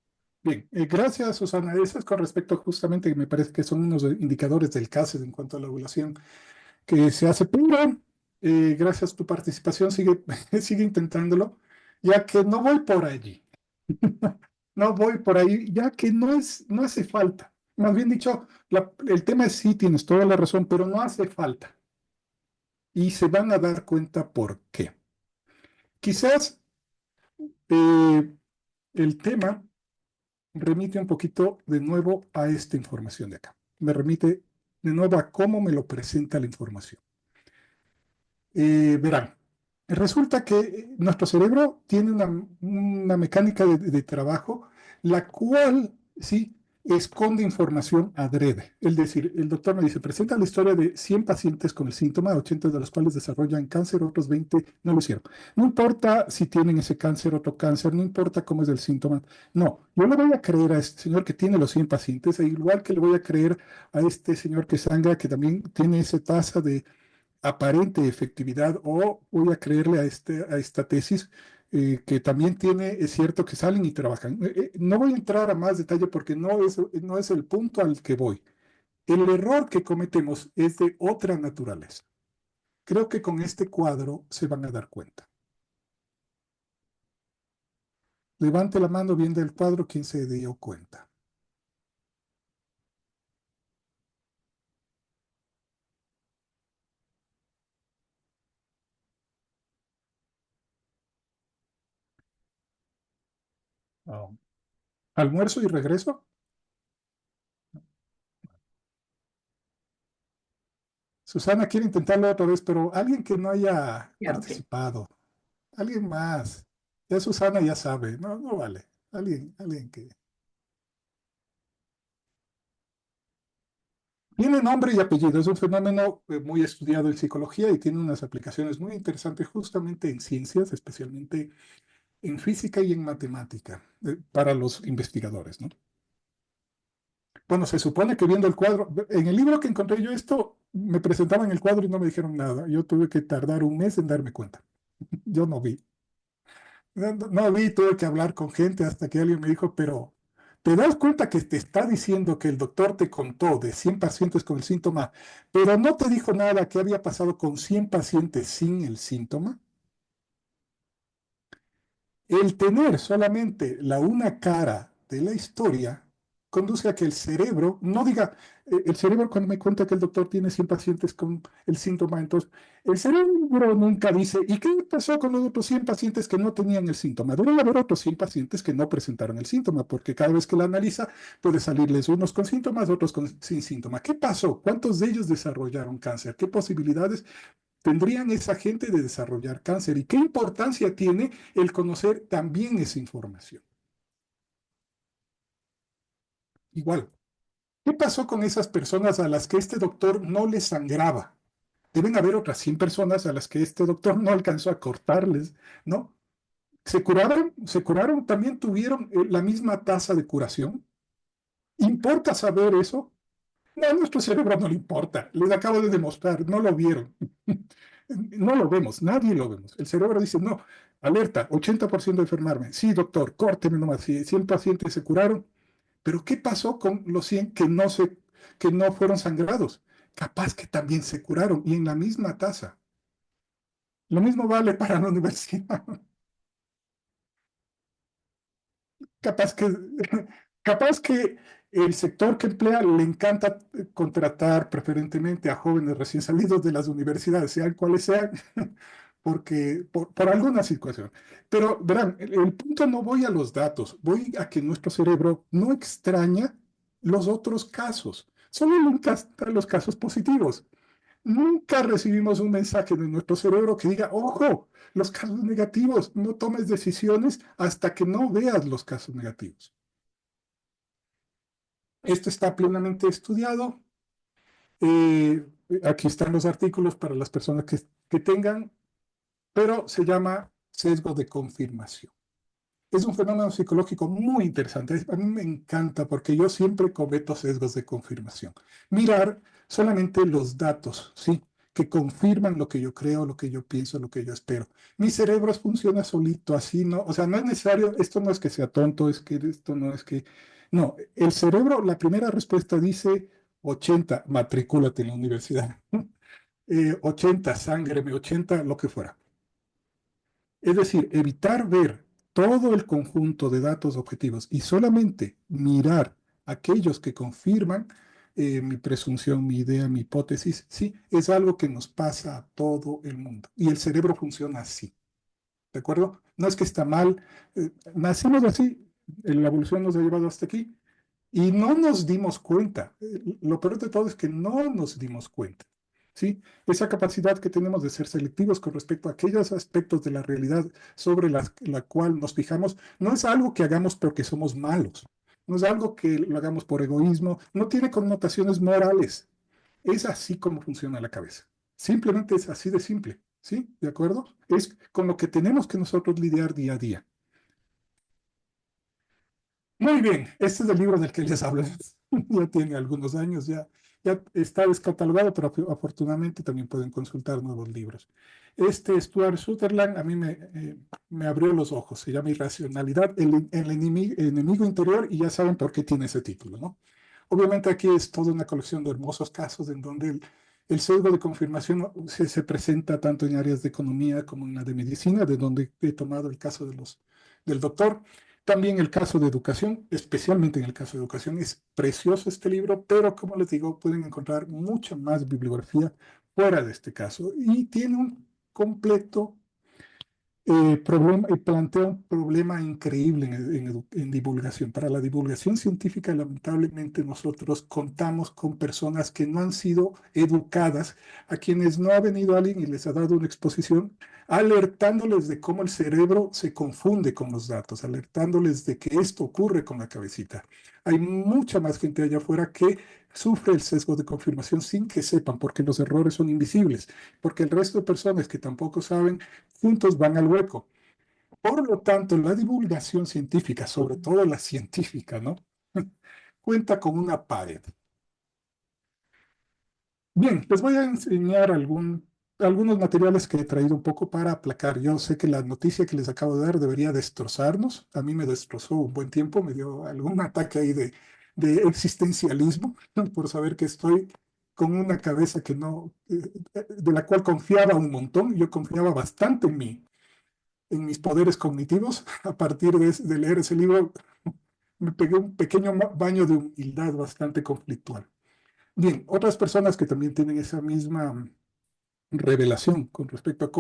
Bien, gracias, Susana. Eso es con respecto justamente, me parece que son unos indicadores del CASES en cuanto a la evaluación que se hace, pero gracias a tu participación, sigue, sigue intentándolo, ya que no voy por allí. No voy por ahí, ya que no hace falta. Más bien dicho, el tema es sí, tienes toda la razón, pero no hace falta. Y se van a dar cuenta por qué. Quizás eh, el tema remite un poquito de nuevo a esta información de acá. Me remite de nuevo a cómo me lo presenta la información. Verán, resulta que nuestro cerebro tiene una mecánica de trabajo, la cual, sí, esconde información adrede. Es decir, el doctor me dice, presenta la historia de 100 pacientes con el síntoma, 80 de los cuales desarrollan cáncer, otros 20 no lo hicieron. No importa si tienen ese cáncer, otro cáncer, no importa cómo es el síntoma. No, yo le voy a creer a este señor que tiene los 100 pacientes, e igual que le voy a creer a este señor que sangra, que también tiene esa tasa de aparente efectividad, o voy a creerle a esta tesis que también tiene, es cierto que salen y trabajan. No voy a entrar a más detalle porque no es el punto al que voy. El error que cometemos es de otra naturaleza. Creo que con este cuadro se van a dar cuenta. Levante la mano bien del cuadro quien se dio cuenta. Ah, ¿almuerzo y regreso? Susana quiere intentarlo otra vez, pero alguien que no haya Ya, ok. participado. Alguien más. Ya Susana ya sabe. No, no vale. Alguien que. Tiene nombre y apellido, es un fenómeno muy estudiado en psicología y tiene unas aplicaciones muy interesantes justamente en ciencias, especialmente en física y en matemática, para los investigadores, ¿no? Bueno, se supone que viendo el cuadro, en el libro que encontré yo esto, me presentaban el cuadro y no me dijeron nada. Yo tuve que tardar un mes en darme cuenta. Yo no vi. No vi, tuve que hablar con gente hasta que alguien me dijo, pero ¿te das cuenta que te está diciendo que el doctor te contó de 100 pacientes con el síntoma, pero no te dijo nada que había pasado con 100 pacientes sin el síntoma? El tener solamente la una cara de la historia conduce a que el cerebro no diga, el cerebro cuando me cuenta que el doctor tiene 100 pacientes con el síntoma, entonces el cerebro nunca dice, ¿y qué pasó con los otros 100 pacientes que no tenían el síntoma? Debe haber otros 100 pacientes que no presentaron el síntoma, porque cada vez que la analiza puede salirles unos con síntomas, otros sin síntoma. ¿Qué pasó? ¿Cuántos de ellos desarrollaron cáncer? ¿Qué posibilidades tendrían esa gente de desarrollar cáncer? ¿Y qué importancia tiene el conocer también esa información? Igual, ¿qué pasó con esas personas a las que este doctor no les sangraba? Deben haber otras 100 personas a las que este doctor no alcanzó a cortarles, ¿no? Se curaron, también tuvieron la misma tasa de curación. ¿Importa saber eso? No, a nuestro cerebro no le importa. Les acabo de demostrar, no lo vieron. No lo vemos, nadie lo vemos. El cerebro dice, no, alerta, 80% de enfermarme. Sí, doctor, córteme nomás. Si 100 pacientes se curaron, pero ¿qué pasó con los 100 que no fueron sangrados? Capaz que también se curaron y en la misma tasa. Lo mismo vale para la universidad. Capaz que, capaz que el sector que emplea le encanta contratar preferentemente a jóvenes recién salidos de las universidades, sean cuales sean, porque por alguna situación. Pero verán, el punto no voy a los datos, voy a que nuestro cerebro no extraña los otros casos, solo le encantan los casos positivos. Nunca recibimos un mensaje de nuestro cerebro que diga, ojo, los casos negativos, no tomes decisiones hasta que no veas los casos negativos. Esto está plenamente estudiado. Eh, Aquí están los artículos para las personas que tengan, pero se llama sesgo de confirmación. Es un fenómeno psicológico muy interesante. A mí me encanta porque yo siempre cometo sesgos de confirmación. Mirar solamente los datos, ¿sí? Que confirman lo que yo creo, lo que yo pienso, lo que yo espero. Mi cerebro funciona solito, así, ¿no? O sea, no es necesario, esto no es que sea tonto, es que esto no es que... No, el cerebro, la primera respuesta dice 80, matricúlate en la universidad. 80, sángreme, 80, lo que fuera. Es decir, evitar ver todo el conjunto de datos objetivos y solamente mirar aquellos que confirman mi presunción, mi idea, mi hipótesis, sí, es algo que nos pasa a todo el mundo. Y el cerebro funciona así, ¿de acuerdo? No es que está mal, nacimos así, la evolución nos ha llevado hasta aquí y no nos dimos cuenta. Lo peor de todo es que no nos dimos cuenta. ¿Sí? Esa capacidad que tenemos de ser selectivos con respecto a aquellos aspectos de la realidad sobre la cual nos fijamos, no es algo que hagamos porque somos malos, no es algo que lo hagamos por egoísmo, no tiene connotaciones morales. Es así como funciona la cabeza. Simplemente es así de simple, ¿sí? ¿De acuerdo? Es con lo que tenemos que nosotros lidiar día a día. Muy bien, este es el libro del que les hablo. Ya tiene algunos años, ya está descatalogado, pero afortunadamente también pueden consultar nuevos libros. Este Stuart Sutherland a mí me abrió los ojos, se llama Irracionalidad, el enemigo interior, y ya saben por qué tiene ese título, ¿no? Obviamente aquí es toda una colección de hermosos casos en donde el sesgo de confirmación se presenta tanto en áreas de economía como en la de medicina, de donde he tomado el caso del doctor. También el caso de educación, especialmente en el caso de educación, es precioso este libro, pero como les digo, pueden encontrar mucha más bibliografía fuera de este caso y tiene un completo problema, plantea un problema increíble en divulgación. Para la divulgación científica, lamentablemente, nosotros contamos con personas que no han sido educadas, a quienes no ha venido alguien y les ha dado una exposición, alertándoles de cómo el cerebro se confunde con los datos, alertándoles de que esto ocurre con la cabecita. Hay mucha más gente allá afuera que sufre el sesgo de confirmación sin que sepan, porque los errores son invisibles, porque el resto de personas que tampoco saben, juntos van al hueco. Por lo tanto, la divulgación científica, sobre todo la científica, ¿no? Cuenta con una pared. Bien, les voy a enseñar algunos materiales que he traído un poco para aplacar. Yo sé que la noticia que les acabo de dar debería destrozarnos. A mí me destrozó un buen tiempo, me dio algún ataque ahí de existencialismo por saber que estoy con una cabeza que no, de la cual confiaba un montón. Yo confiaba bastante en mí, en mis poderes cognitivos. A partir de leer ese libro, me pegué un pequeño baño de humildad bastante conflictual. Bien, otras personas que también tienen esa misma revelación con respecto a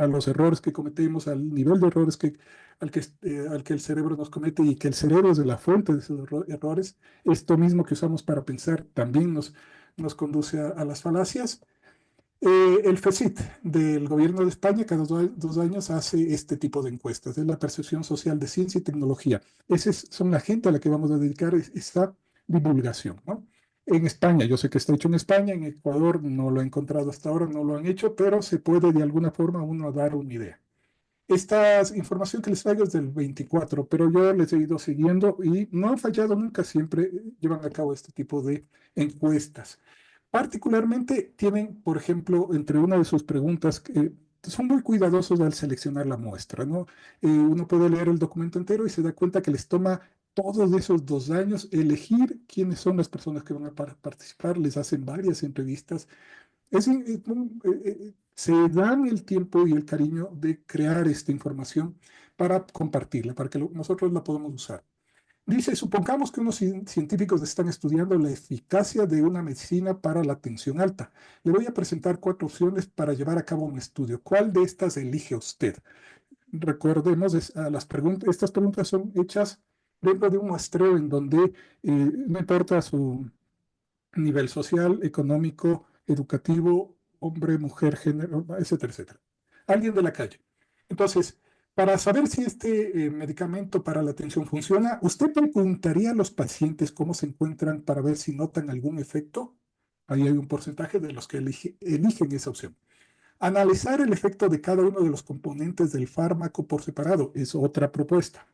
a los errores que cometemos, al nivel de errores al que el cerebro nos comete y que el cerebro es de la fuente de esos errores, esto mismo que usamos para pensar también nos conduce a las falacias. El FECIT del gobierno de España cada 2 años hace este tipo de encuestas, es la percepción social de ciencia y tecnología. Son la gente a la que vamos a dedicar esta divulgación, ¿no? En España, yo sé que está hecho en España, en Ecuador no lo he encontrado hasta ahora, no lo han hecho, pero se puede de alguna forma uno dar una idea. Esta información que les traigo es del 24, pero yo les he ido siguiendo y no han fallado nunca, siempre llevan a cabo este tipo de encuestas. Particularmente tienen, por ejemplo, entre una de sus preguntas, que son muy cuidadosos al seleccionar la muestra, ¿no? Uno puede leer el documento entero y se da cuenta que les toma todos esos 2 años elegir quiénes son las personas que van a participar, les hacen varias entrevistas. Se dan el tiempo y el cariño de crear esta información para compartirla, para que nosotros la podamos usar. Dice, supongamos que unos científicos están estudiando la eficacia de una medicina para la tensión alta. Le voy a presentar 4 opciones para llevar a cabo un estudio. ¿Cuál de estas elige usted? Recordemos, estas preguntas son hechas dentro de un muestreo en donde no importa su nivel social, económico, educativo, hombre, mujer, género, etcétera, etcétera. Alguien de la calle. Entonces, para saber si este medicamento para la tensión funciona, ¿usted preguntaría a los pacientes cómo se encuentran para ver si notan algún efecto? Ahí hay un porcentaje de los que eligen esa opción. Analizar el efecto de cada uno de los componentes del fármaco por separado es otra propuesta.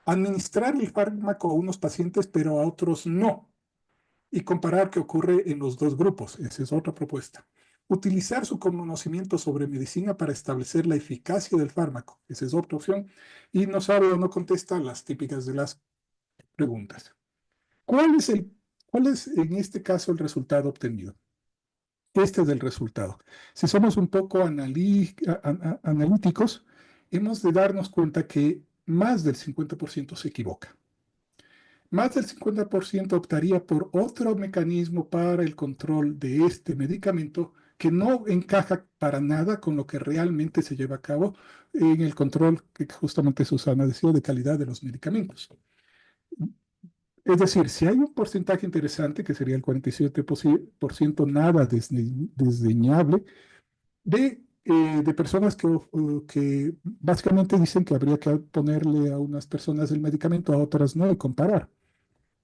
Administrar el fármaco a unos pacientes pero a otros no. Y comparar qué ocurre en los dos grupos. Esa es otra propuesta. Utilizar su conocimiento sobre medicina para establecer la eficacia del fármaco. Esa es otra opción. Y no sabe o no contesta las típicas de las preguntas. ¿Cuál es en este caso el resultado obtenido? Este es el resultado. Si somos un poco analíticos, hemos de darnos cuenta que más del 50% se equivoca. Más del 50% optaría por otro mecanismo para el control de este medicamento que no encaja para nada con lo que realmente se lleva a cabo en el control que justamente Susana decía de calidad de los medicamentos. Es decir, si hay un porcentaje interesante, que sería el 47%, nada desdeñable, de personas que básicamente dicen que habría que ponerle a unas personas el medicamento, a otras no, y comparar.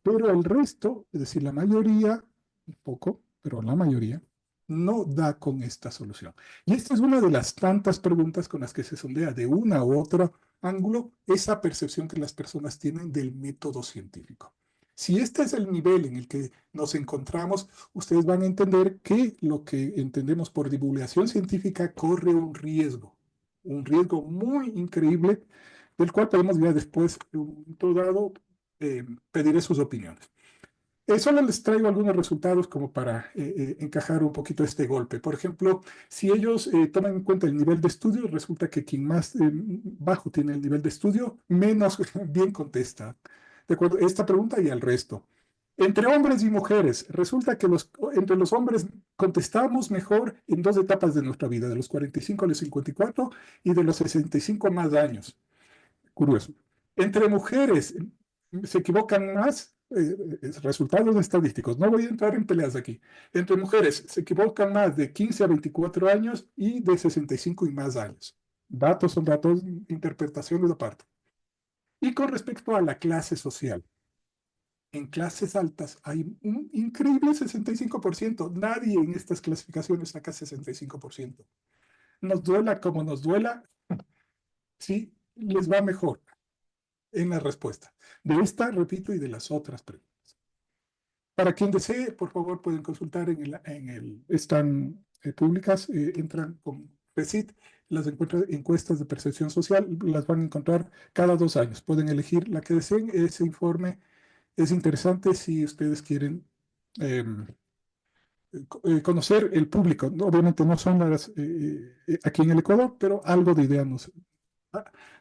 Pero el resto, es decir, la mayoría, un poco, pero la mayoría, no da con esta solución. Y esta es una de las tantas preguntas con las que se sondea de una u otro ángulo esa percepción que las personas tienen del método científico. Si este es el nivel en el que nos encontramos, ustedes van a entender que lo que entendemos por divulgación científica corre un riesgo muy increíble, del cual podemos ya después, en un momento dado, pediré sus opiniones. Solo les traigo algunos resultados como para encajar un poquito este golpe. Por ejemplo, si ellos toman en cuenta el nivel de estudio, resulta que quien más bajo tiene el nivel de estudio, menos bien contesta. De acuerdo, esta pregunta y al resto. Entre hombres y mujeres, resulta que entre los hombres contestamos mejor en 2 etapas de nuestra vida, de los 45 a los 54 y de los 65 a más años. Curioso. Entre mujeres se equivocan más, resultados estadísticos, no voy a entrar en peleas aquí. Entre mujeres se equivocan más de 15 a 24 años y de 65 y más años. Datos son datos, interpretaciones aparte. Y con respecto a la clase social, En clases altas hay un increíble 65%. Nadie en estas clasificaciones saca 65%. Nos duela como nos duela, sí, les va mejor en la respuesta. De esta, repito, y de las otras preguntas. Para quien desee, por favor, pueden consultar están públicas, entran con PECIT, las encuestas de percepción social, las van a encontrar cada 2 años. Pueden elegir la que deseen. Ese informe es interesante si ustedes quieren em, conocer el público. Obviamente no son las aquí en el Ecuador, pero algo de idea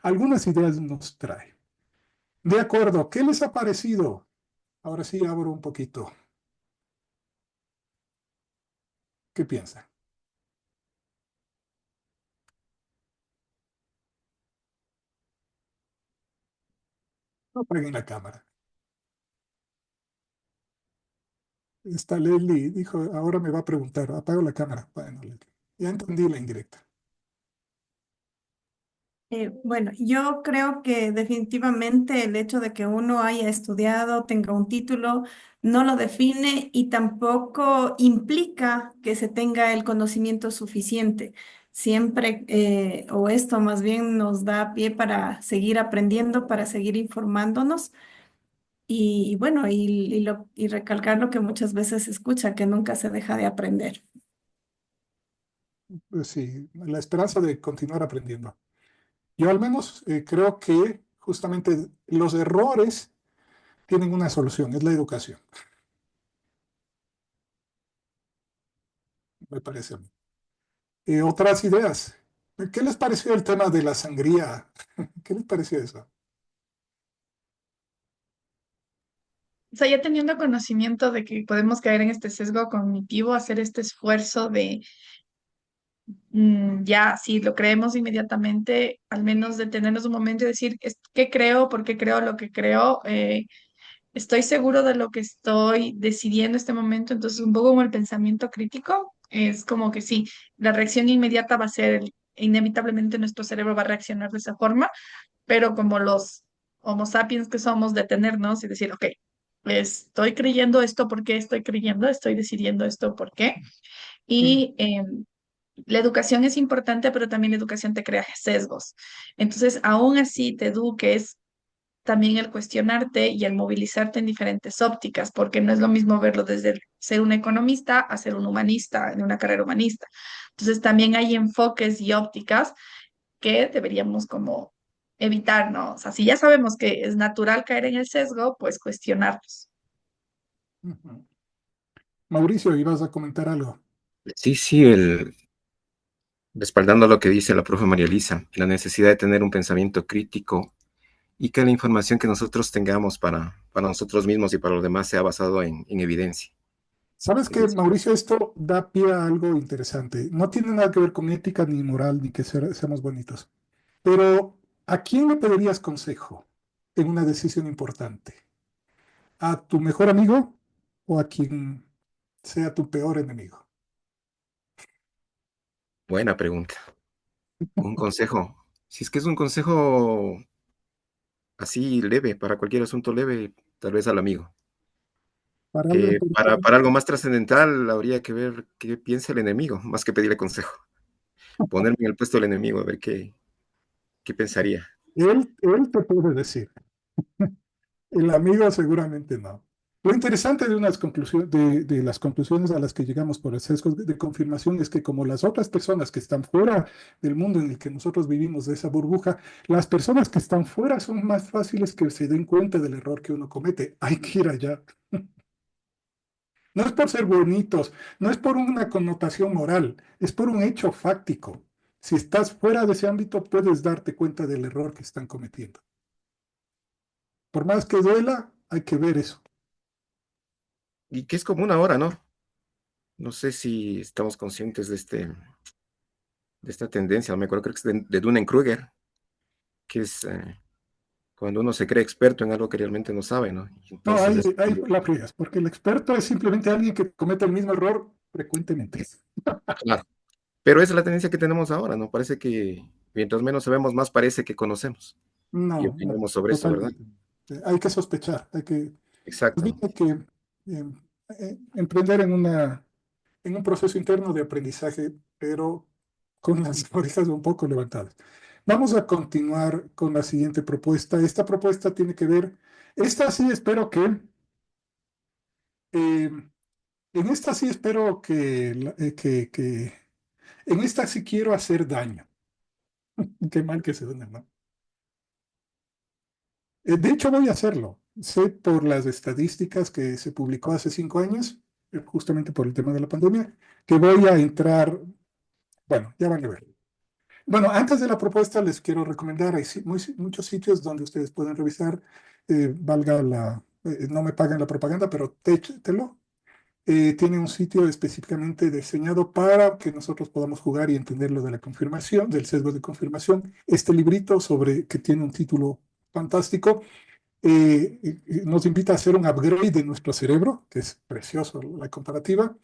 algunas ideas nos trae. De acuerdo, ¿qué les ha parecido? Ahora sí abro un poquito. ¿Qué piensan? No apaguen la cámara. Está Leslie, dijo, ahora me va a preguntar, apago la cámara. Bueno, Leslie, ya entendí la indirecta. Bueno, yo creo que definitivamente el hecho de que uno haya estudiado, tenga un título, no lo define y tampoco implica que se tenga el conocimiento suficiente. Siempre, o esto más bien nos da pie para seguir aprendiendo, para seguir informándonos y bueno, y recalcar lo que muchas veces se escucha, que nunca se deja de aprender. Pues sí, la esperanza de continuar aprendiendo. Yo al menos creo que justamente los errores tienen una solución, es la educación, me parece a mí. Otras ideas. ¿Qué les pareció el tema de la sangría? ¿Qué les pareció eso? O sea, ya teniendo conocimiento de que podemos caer en este sesgo cognitivo, hacer este esfuerzo de ya, si lo creemos inmediatamente, al menos detenernos un momento y decir, ¿qué creo? ¿Por qué creo lo que creo? ¿Estoy seguro de lo que estoy decidiendo en este momento? Entonces, un poco como el pensamiento crítico, es como que sí, la reacción inmediata va a ser, inevitablemente nuestro cerebro va a reaccionar de esa forma, pero como los Homo sapiens que somos, detenernos y decir, ok, estoy creyendo esto, ¿por qué estoy creyendo? Estoy decidiendo esto, ¿por qué? Y la educación es importante, pero también la educación te crea sesgos. Entonces, aún así te eduques, también el cuestionarte y el movilizarte en diferentes ópticas, porque no es lo mismo verlo desde ser un economista a ser un humanista, en una carrera humanista. Entonces, también hay enfoques y ópticas que deberíamos como evitar, ¿no? O sea, si ya sabemos que es natural caer en el sesgo, pues cuestionarlos. Ujú. Mauricio, ibas a comentar algo. Sí, sí, respaldando lo que dice la profe María Elisa, la necesidad de tener un pensamiento crítico y que la información que nosotros tengamos para nosotros mismos y para los demás sea basado en evidencia. ¿Sabes qué, Mauricio? Esto da pie a algo interesante. No tiene nada que ver con ética ni moral, ni que seamos bonitos. Pero, ¿a quién le pedirías consejo en una decisión importante? ¿A tu mejor amigo o a quien sea tu peor enemigo? Buena pregunta. Un consejo. Si es que es un consejo así leve, para cualquier asunto leve, tal vez al amigo. Para algo Para algo más trascendental, habría que ver qué piensa el enemigo, más que pedirle consejo. Ponerme en el puesto del enemigo, a ver qué pensaría. él te puede decir. El amigo seguramente no. Lo interesante de de las conclusiones a las que llegamos por el sesgo de confirmación es que como las otras personas que están fuera del mundo en el que nosotros vivimos, de esa burbuja, las personas que están fuera son más fáciles que se den cuenta del error que uno comete. Hay que ir allá. No es por ser bonitos, no es por una connotación moral, es por un hecho fáctico. Si estás fuera de ese ámbito, puedes darte cuenta del error que están cometiendo. Por más que duela, hay que ver eso. Y que es común ahora, ¿no? No sé si estamos conscientes de esta tendencia. Me acuerdo, creo que es de Dunning-Kruger, que es cuando uno se cree experto en algo que realmente no sabe, ¿no? Y No, entonces, ahí la friegas, porque el experto es simplemente alguien que comete el mismo error frecuentemente. claro. Pero esa es la tendencia que tenemos ahora, ¿no? Parece que mientras menos sabemos, más parece que conocemos y No, no, opinamos sobre eso, ¿verdad? totalmente. Hay que sospechar, hay que Exacto. Hay que emprender en un proceso interno de aprendizaje, pero con las orejas un poco levantadas. Vamos a continuar con la siguiente propuesta. Esta propuesta tiene que ver, esta sí espero eh, en esta sí espero en esta sí quiero hacer daño. Qué mal que se suena, ¿no? De hecho, voy a hacerlo. Sé por las estadísticas que se publicó hace 5 años, justamente por el tema de la pandemia, que voy a entrar, bueno, ya van a ver. Bueno, antes de la propuesta les quiero recomendar, hay muchos sitios donde ustedes pueden revisar, no me pagan la propaganda, pero téchetelo. Tiene un sitio específicamente diseñado para que nosotros podamos jugar y entender lo de la confirmación, del sesgo de confirmación. Este librito que tiene un título fantástico, nos invita a hacer un upgrade de nuestro cerebro, que es precioso la comparativa.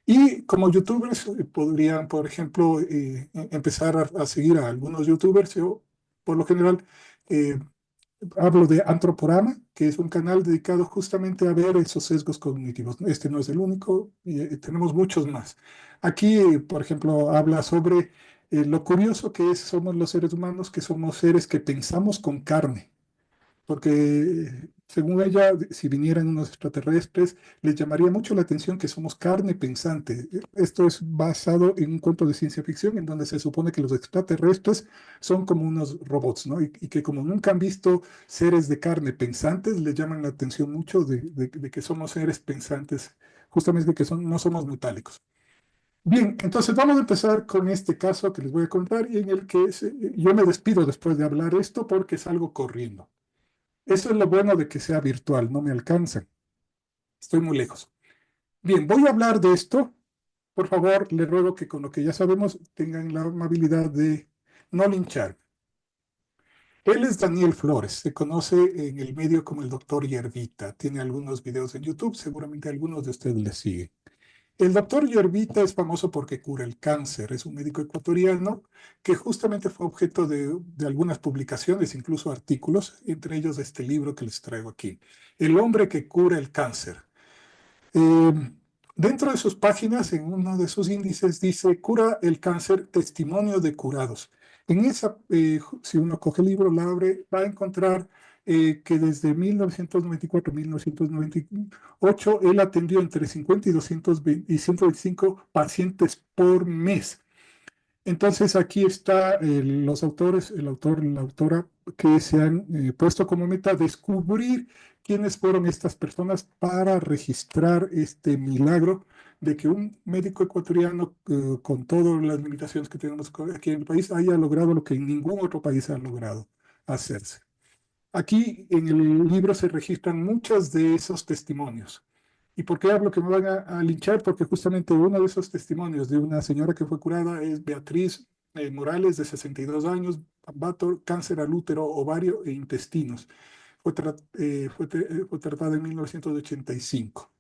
Y como youtubers podrían, por ejemplo, empezar a seguir a algunos youtubers. Yo, por lo general, eh, hablo de Antroporama, que es un canal dedicado justamente a ver esos sesgos cognitivos. Este no es el único, y, tenemos muchos más. Aquí, por ejemplo, habla sobre lo curioso que somos los seres humanos, que somos seres que pensamos con carne, porque según ella, si vinieran unos extraterrestres, les llamaría mucho la atención que somos carne pensante. Esto es basado en un cuento de ciencia ficción en donde se supone que los extraterrestres son como unos robots, ¿no? Y que como nunca han visto seres de carne pensantes, les llaman la atención mucho de que somos seres pensantes, justamente que no somos metálicos. Bien, entonces vamos a empezar con este caso que les voy a contar y en el que yo me despido después de hablar esto porque salgo corriendo. Eso es lo bueno de que sea virtual, no me alcanza. Estoy muy lejos. Bien, voy a hablar de esto. Por favor, les ruego que con lo que ya sabemos tengan la amabilidad de no linchar. Él es Daniel Flores, se conoce en el medio como el doctor Yerbita. Tiene algunos videos en YouTube, seguramente algunos de ustedes le siguen. El doctor Yerbita es famoso porque cura el cáncer. Es un médico ecuatoriano que justamente fue objeto de algunas publicaciones, incluso artículos, entre ellos este libro que les traigo aquí, El hombre que cura el cáncer. Eh, Dentro de sus páginas, en uno de sus índices, dice, cura el cáncer, testimonio de curados. En esa, si uno coge el libro, la abre, va a encontrar que desde 1994 a 1998 él atendió entre 50 y 220 y 125 pacientes por mes. Entonces aquí está los autores, el autor, la autora, que se han puesto como meta descubrir quiénes fueron estas personas para registrar este milagro de que un médico ecuatoriano, con todas las limitaciones que tenemos aquí en el país, haya logrado lo que en ningún otro país ha logrado hacerse. Aquí en el libro se registran muchos de esos testimonios. ¿Y por qué hablo que me van a linchar? Porque justamente uno de esos testimonios de una señora que fue curada es Beatriz Morales, de 62 años, cáncer al útero, ovario e intestinos. Fue tratada en 1985.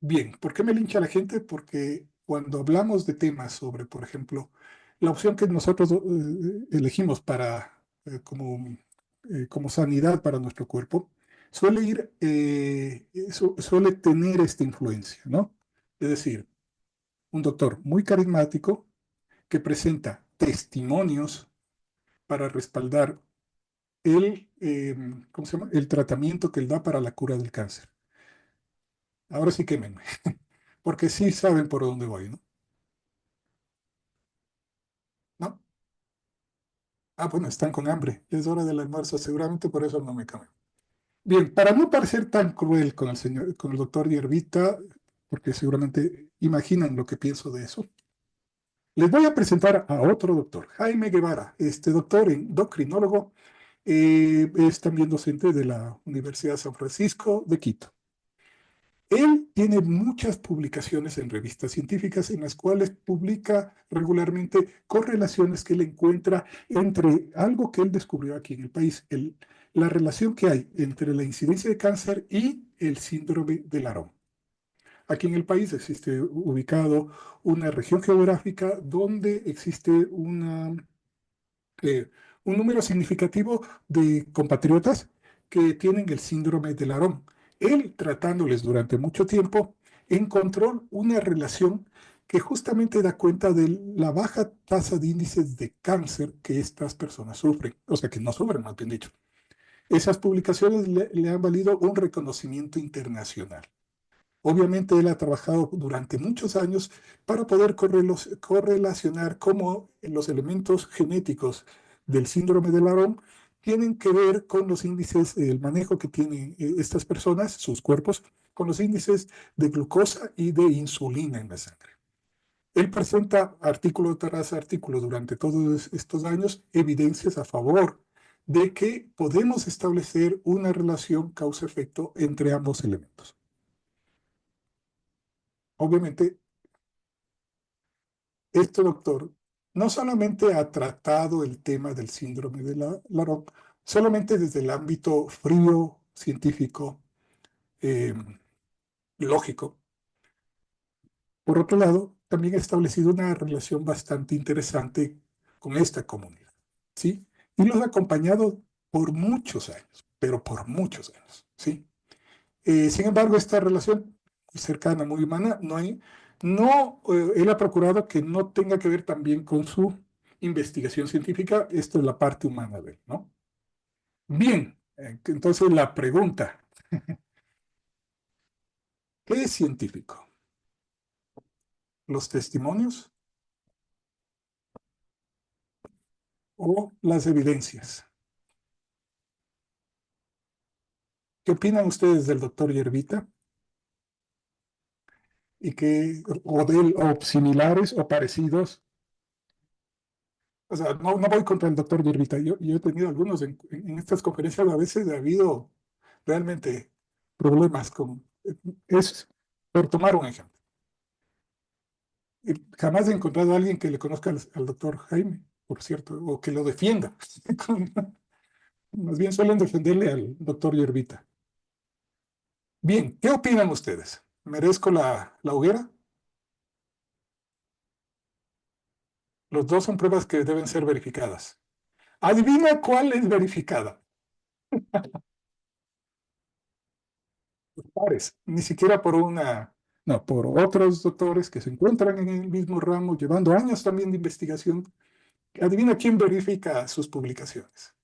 Bien, ¿por qué me lincha la gente? Porque cuando hablamos de temas sobre, por ejemplo, la opción que nosotros elegimos como sanidad para nuestro cuerpo, suele tener esta influencia, ¿no? Es decir, un doctor muy carismático que presenta testimonios para respaldar ¿cómo se llama? El tratamiento que él da para la cura del cáncer. Ahora sí quémenme, porque sí saben por dónde voy, ¿no? ¿No? Ah, bueno, están con hambre. Es hora del almuerzo, seguramente por eso no me comen. Bien, para no parecer tan cruel con el doctor Yerbita, porque seguramente imaginan lo que pienso de eso, les voy a presentar a otro doctor, Jaime Guevara, este doctor endocrinólogo, es también docente de la Universidad San Francisco de Quito. Él tiene muchas publicaciones en revistas científicas en las cuales publica regularmente correlaciones que él encuentra entre algo que él descubrió aquí en el país, la relación que hay entre la incidencia de cáncer y el síndrome de Laron. Aquí en el país existe ubicado una región geográfica donde existe un número significativo de compatriotas que tienen el síndrome de Laron. Él, tratándoles durante mucho tiempo, encontró una relación que justamente da cuenta de la baja tasa de índices de cáncer que estas personas sufren, o sea, que no sufren, más bien dicho. Esas publicaciones le han valido un reconocimiento internacional. Obviamente él ha trabajado durante muchos años para poder correlacionar cómo los elementos genéticos del síndrome de Laron tienen que ver con los índices, el manejo que tienen estas personas, sus cuerpos, con los índices de glucosa y de insulina en la sangre. Él presenta artículo tras artículo durante todos estos años evidencias a favor de que podemos establecer una relación causa-efecto entre ambos elementos. Obviamente, este doctor no solamente ha tratado el tema del síndrome de Laron, solamente desde el ámbito frío, científico, eh, lógico. Por otro lado, también ha establecido una relación bastante interesante con esta comunidad, ¿sí? Y los ha acompañado por muchos años, pero por muchos años, ¿sí? Sin embargo, esta relación muy cercana, muy humana, él ha procurado que no tenga que ver también con su investigación científica. Esto es la parte humana de él, ¿no? Bien, entonces la pregunta, ¿qué es científico? ¿Los testimonios o las evidencias? ¿Qué opinan ustedes del doctor Yerbita? O similares o parecidos. O sea, no voy contra el doctor Yerbita. Yo he tenido algunos en estas conferencias, a veces ha habido realmente problemas es por tomar un ejemplo. Y jamás he encontrado a alguien que le conozca al doctor Jaime, por cierto, o que lo defienda. Más bien suelen defenderle al doctor Yerbita. Bien, ¿qué opinan ustedes? ¿Merezco la hoguera? Los dos son pruebas que deben ser verificadas. Adivina cuál es verificada. Los pares, ni siquiera por otros doctores que se encuentran en el mismo ramo, llevando años también de investigación. Adivina quién verifica sus publicaciones.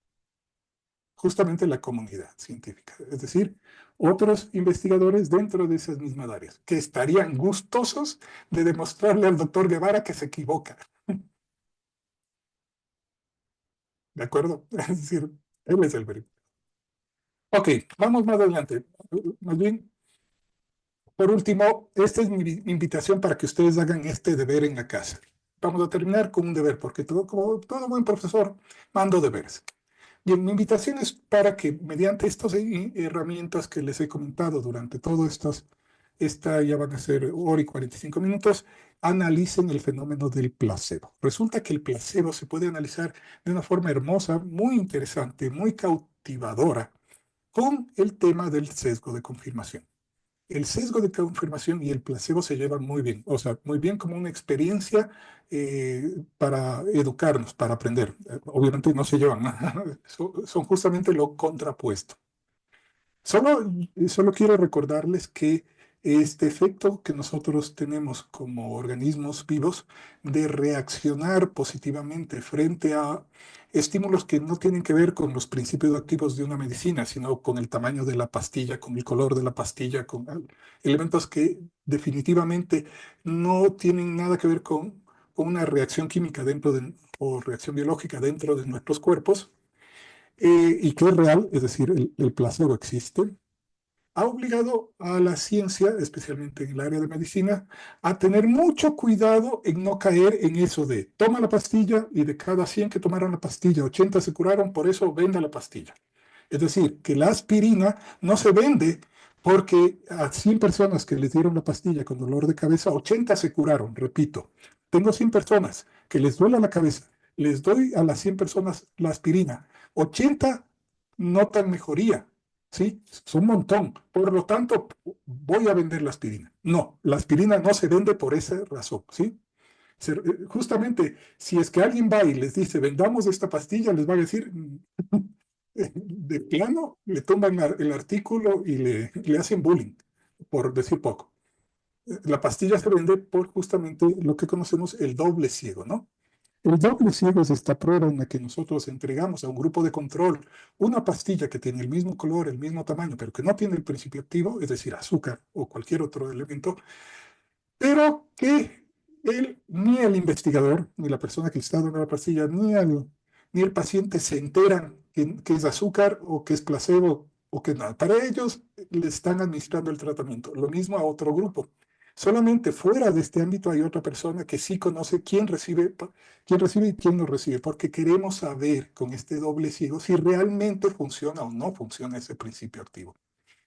Justamente la comunidad científica, es decir, otros investigadores dentro de esas mismas áreas, que estarían gustosos de demostrarle al doctor Guevara que se equivoca. ¿De acuerdo? Es decir, él es el verificador. Ok, vamos más adelante. Más bien, por último, esta es mi invitación para que ustedes hagan este deber en la casa. Vamos a terminar con un deber, porque como todo buen profesor, mando deberes. Bien, mi invitación es para que mediante estas herramientas que les he comentado durante todo ya van a ser hora y 45 minutos, analicen el fenómeno del placebo. Resulta que el placebo se puede analizar de una forma hermosa, muy interesante, muy cautivadora, con el tema del sesgo de confirmación. El sesgo de confirmación y el placebo se llevan muy bien, o sea, muy bien como una experiencia para educarnos, para aprender. Obviamente no se llevan nada, son justamente lo contrapuesto. Solo quiero recordarles que este efecto que nosotros tenemos como organismos vivos de reaccionar positivamente frente a estímulos que no tienen que ver con los principios activos de una medicina, sino con el tamaño de la pastilla, con el color de la pastilla, con elementos que definitivamente no tienen nada que ver con una reacción química o reacción biológica dentro de nuestros cuerpos, y que es real, es decir, el placebo existe, ha obligado a la ciencia, especialmente en el área de medicina, a tener mucho cuidado en no caer en eso de toma la pastilla y de cada 100 que tomaron la pastilla, 80 se curaron, por eso venda la pastilla. Es decir, que la aspirina no se vende porque a 100 personas que les dieron la pastilla con dolor de cabeza, 80 se curaron, repito. Tengo 100 personas que les duele la cabeza, les doy a las 100 personas la aspirina, 80 notan mejoría, ¿sí? Son un montón. Por lo tanto, voy a vender la aspirina. No, la aspirina no se vende por esa razón, ¿sí? Justamente, si es que alguien va y les dice, vendamos esta pastilla, les va a decir, de plano le tumban el artículo y le hacen bullying, por decir poco. La pastilla se vende por justamente lo que conocemos el doble ciego, ¿no? El doble ciego es esta prueba en la que nosotros entregamos a un grupo de control una pastilla que tiene el mismo color, el mismo tamaño, pero que no tiene el principio activo, es decir, azúcar o cualquier otro elemento, pero que ni el investigador, ni la persona que está dando la pastilla, ni el paciente se enteran que es azúcar o que es placebo o que nada. Para ellos le están administrando el tratamiento. Lo mismo a otro grupo. Solamente fuera de este ámbito hay otra persona que sí conoce quién recibe y quién no recibe, porque queremos saber con este doble ciego si realmente funciona o no funciona ese principio activo.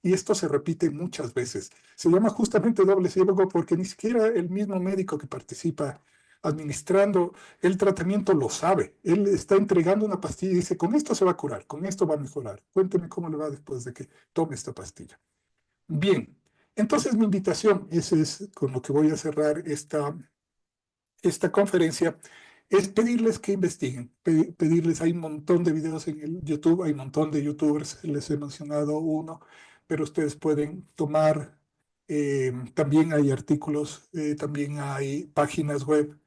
Y esto se repite muchas veces. Se llama justamente doble ciego porque ni siquiera el mismo médico que participa administrando el tratamiento lo sabe. Él está entregando una pastilla y dice, con esto se va a curar, con esto va a mejorar. Cuénteme cómo le va después de que tome esta pastilla. Bien, entonces mi invitación, ese es con lo que voy a cerrar esta conferencia, es pedirles que investiguen, pedirles, hay un montón de videos en el YouTube, hay un montón de YouTubers, les he mencionado uno, pero ustedes pueden tomar, también hay artículos, también hay páginas web,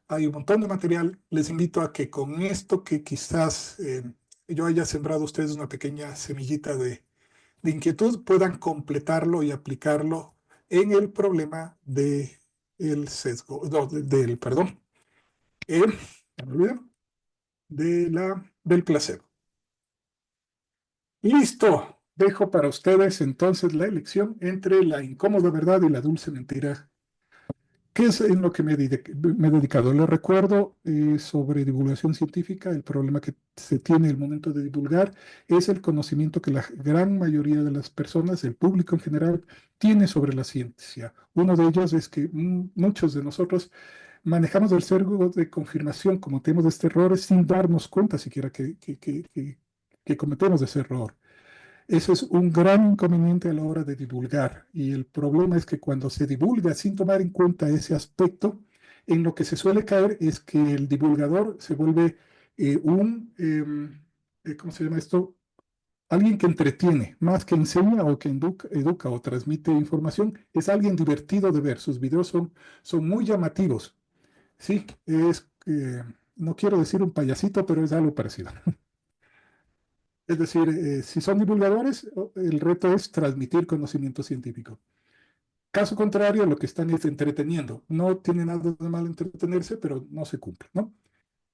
hay un montón de material. Les invito a que con esto que quizás yo haya sembrado a ustedes una pequeña semillita de inquietud, puedan completarlo y aplicarlo en el problema de el sesgo, no, perdón, eh, ya me olvidé, del placebo. Listo. Dejo para ustedes entonces la elección entre la incómoda verdad y la dulce mentira, que es en lo que me he dedicado. Les recuerdo sobre divulgación científica, el problema que se tiene al momento de divulgar es el conocimiento que la gran mayoría de las personas, el público en general, tiene sobre la ciencia. Uno de ellos es que muchos de nosotros manejamos el sesgo de confirmación, cometemos este error sin darnos cuenta siquiera que cometemos ese error. Eso es un gran inconveniente a la hora de divulgar y el problema es que cuando se divulga sin tomar en cuenta ese aspecto, en lo que se suele caer es que el divulgador se vuelve ¿cómo se llama esto? Alguien que entretiene, más que enseña o que educa o transmite información, es alguien divertido de ver. Sus videos son muy llamativos. Sí, no quiero decir un payasito, pero es algo parecido. Es decir, si son divulgadores, el reto es transmitir conocimiento científico. Caso contrario, lo que están es entreteniendo. No tiene nada de mal entretenerse, pero no se cumple, ¿no?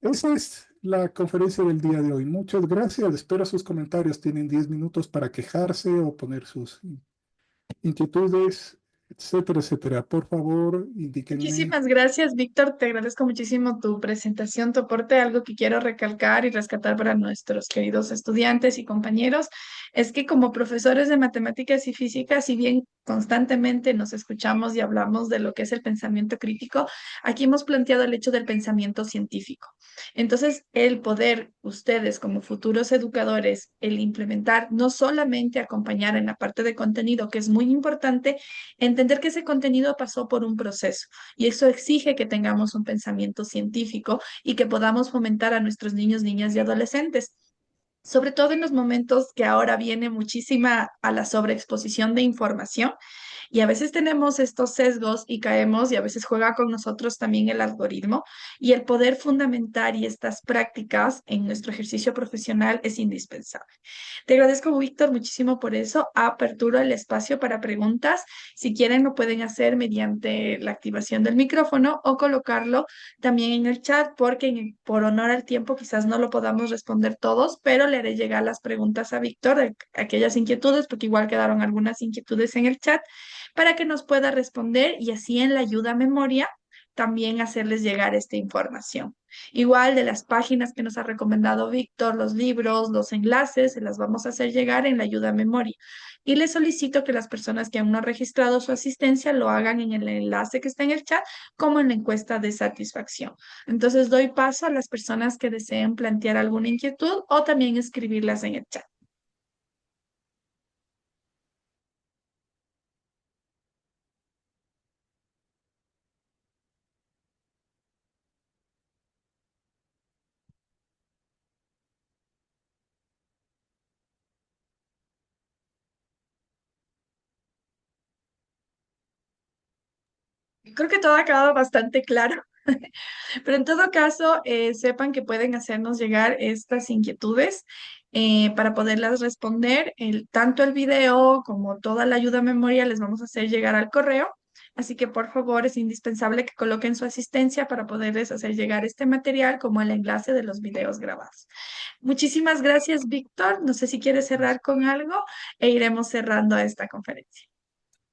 Esa es la conferencia del día de hoy. Muchas gracias. Espero sus comentarios. Tienen 10 minutos para quejarse o poner sus inquietudes, etcétera, etcétera. Por favor, indíquenme. Muchísimas gracias, Víctor. Te agradezco muchísimo tu presentación, tu aporte. Algo que quiero recalcar y rescatar para nuestros queridos estudiantes y compañeros es que como profesores de matemáticas y física, si bien constantemente nos escuchamos y hablamos de lo que es el pensamiento crítico, aquí hemos planteado el hecho del pensamiento científico. Entonces, el poder, ustedes como futuros educadores, el implementar, no solamente acompañar en la parte de contenido, que es muy importante, entender que ese contenido pasó por un proceso y eso exige que tengamos un pensamiento científico y que podamos fomentar a nuestros niños, niñas y adolescentes. Sobre todo en los momentos que ahora viene muchísima a la sobreexposición de información, y a veces tenemos estos sesgos y caemos y a veces juega con nosotros también el algoritmo y el poder fundamentar y estas prácticas en nuestro ejercicio profesional es indispensable. Te agradezco, Víctor, muchísimo por eso. Aperturo el espacio para preguntas. Si quieren, lo pueden hacer mediante la activación del micrófono o colocarlo también en el chat, porque por honor al tiempo quizás no lo podamos responder todos, pero le haré llegar las preguntas a Víctor, de aquellas inquietudes, porque igual quedaron algunas inquietudes en el chat, para que nos pueda responder y así en la ayuda a memoria también hacerles llegar esta información. Igual de las páginas que nos ha recomendado Víctor, los libros, los enlaces, se las vamos a hacer llegar en la ayuda a memoria. Y les solicito que las personas que aún no han registrado su asistencia lo hagan en el enlace que está en el chat, como en la encuesta de satisfacción. Entonces doy paso a las personas que deseen plantear alguna inquietud o también escribirlas en el chat. creo que todo ha quedado bastante claro. Pero en todo caso, sepan que pueden hacernos llegar estas inquietudes para poderlas responder. Tanto el video como toda la ayuda a memoria les vamos a hacer llegar al correo. Así que por favor es indispensable que coloquen su asistencia para poderles hacer llegar este material como el enlace de los videos grabados. Muchísimas gracias, Víctor. No sé si quieres cerrar con algo e iremos cerrando esta conferencia.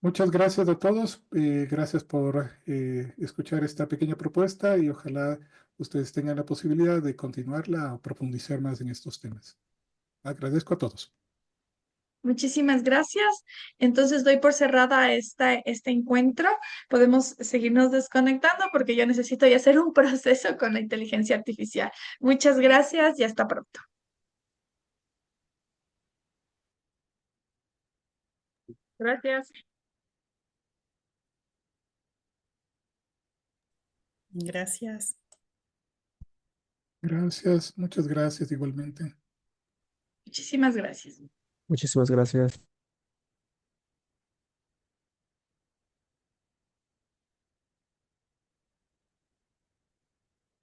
Muchas gracias a todos. Gracias por escuchar esta pequeña propuesta y ojalá ustedes tengan la posibilidad de continuarla o profundizar más en estos temas. Agradezco a todos. Muchísimas gracias. Entonces doy por cerrada este encuentro. Podemos seguirnos desconectando porque yo necesito ya hacer un proceso con la inteligencia artificial. Muchas gracias y hasta pronto. Gracias. Gracias. Gracias, muchas gracias igualmente. Muchísimas gracias. Muchísimas gracias.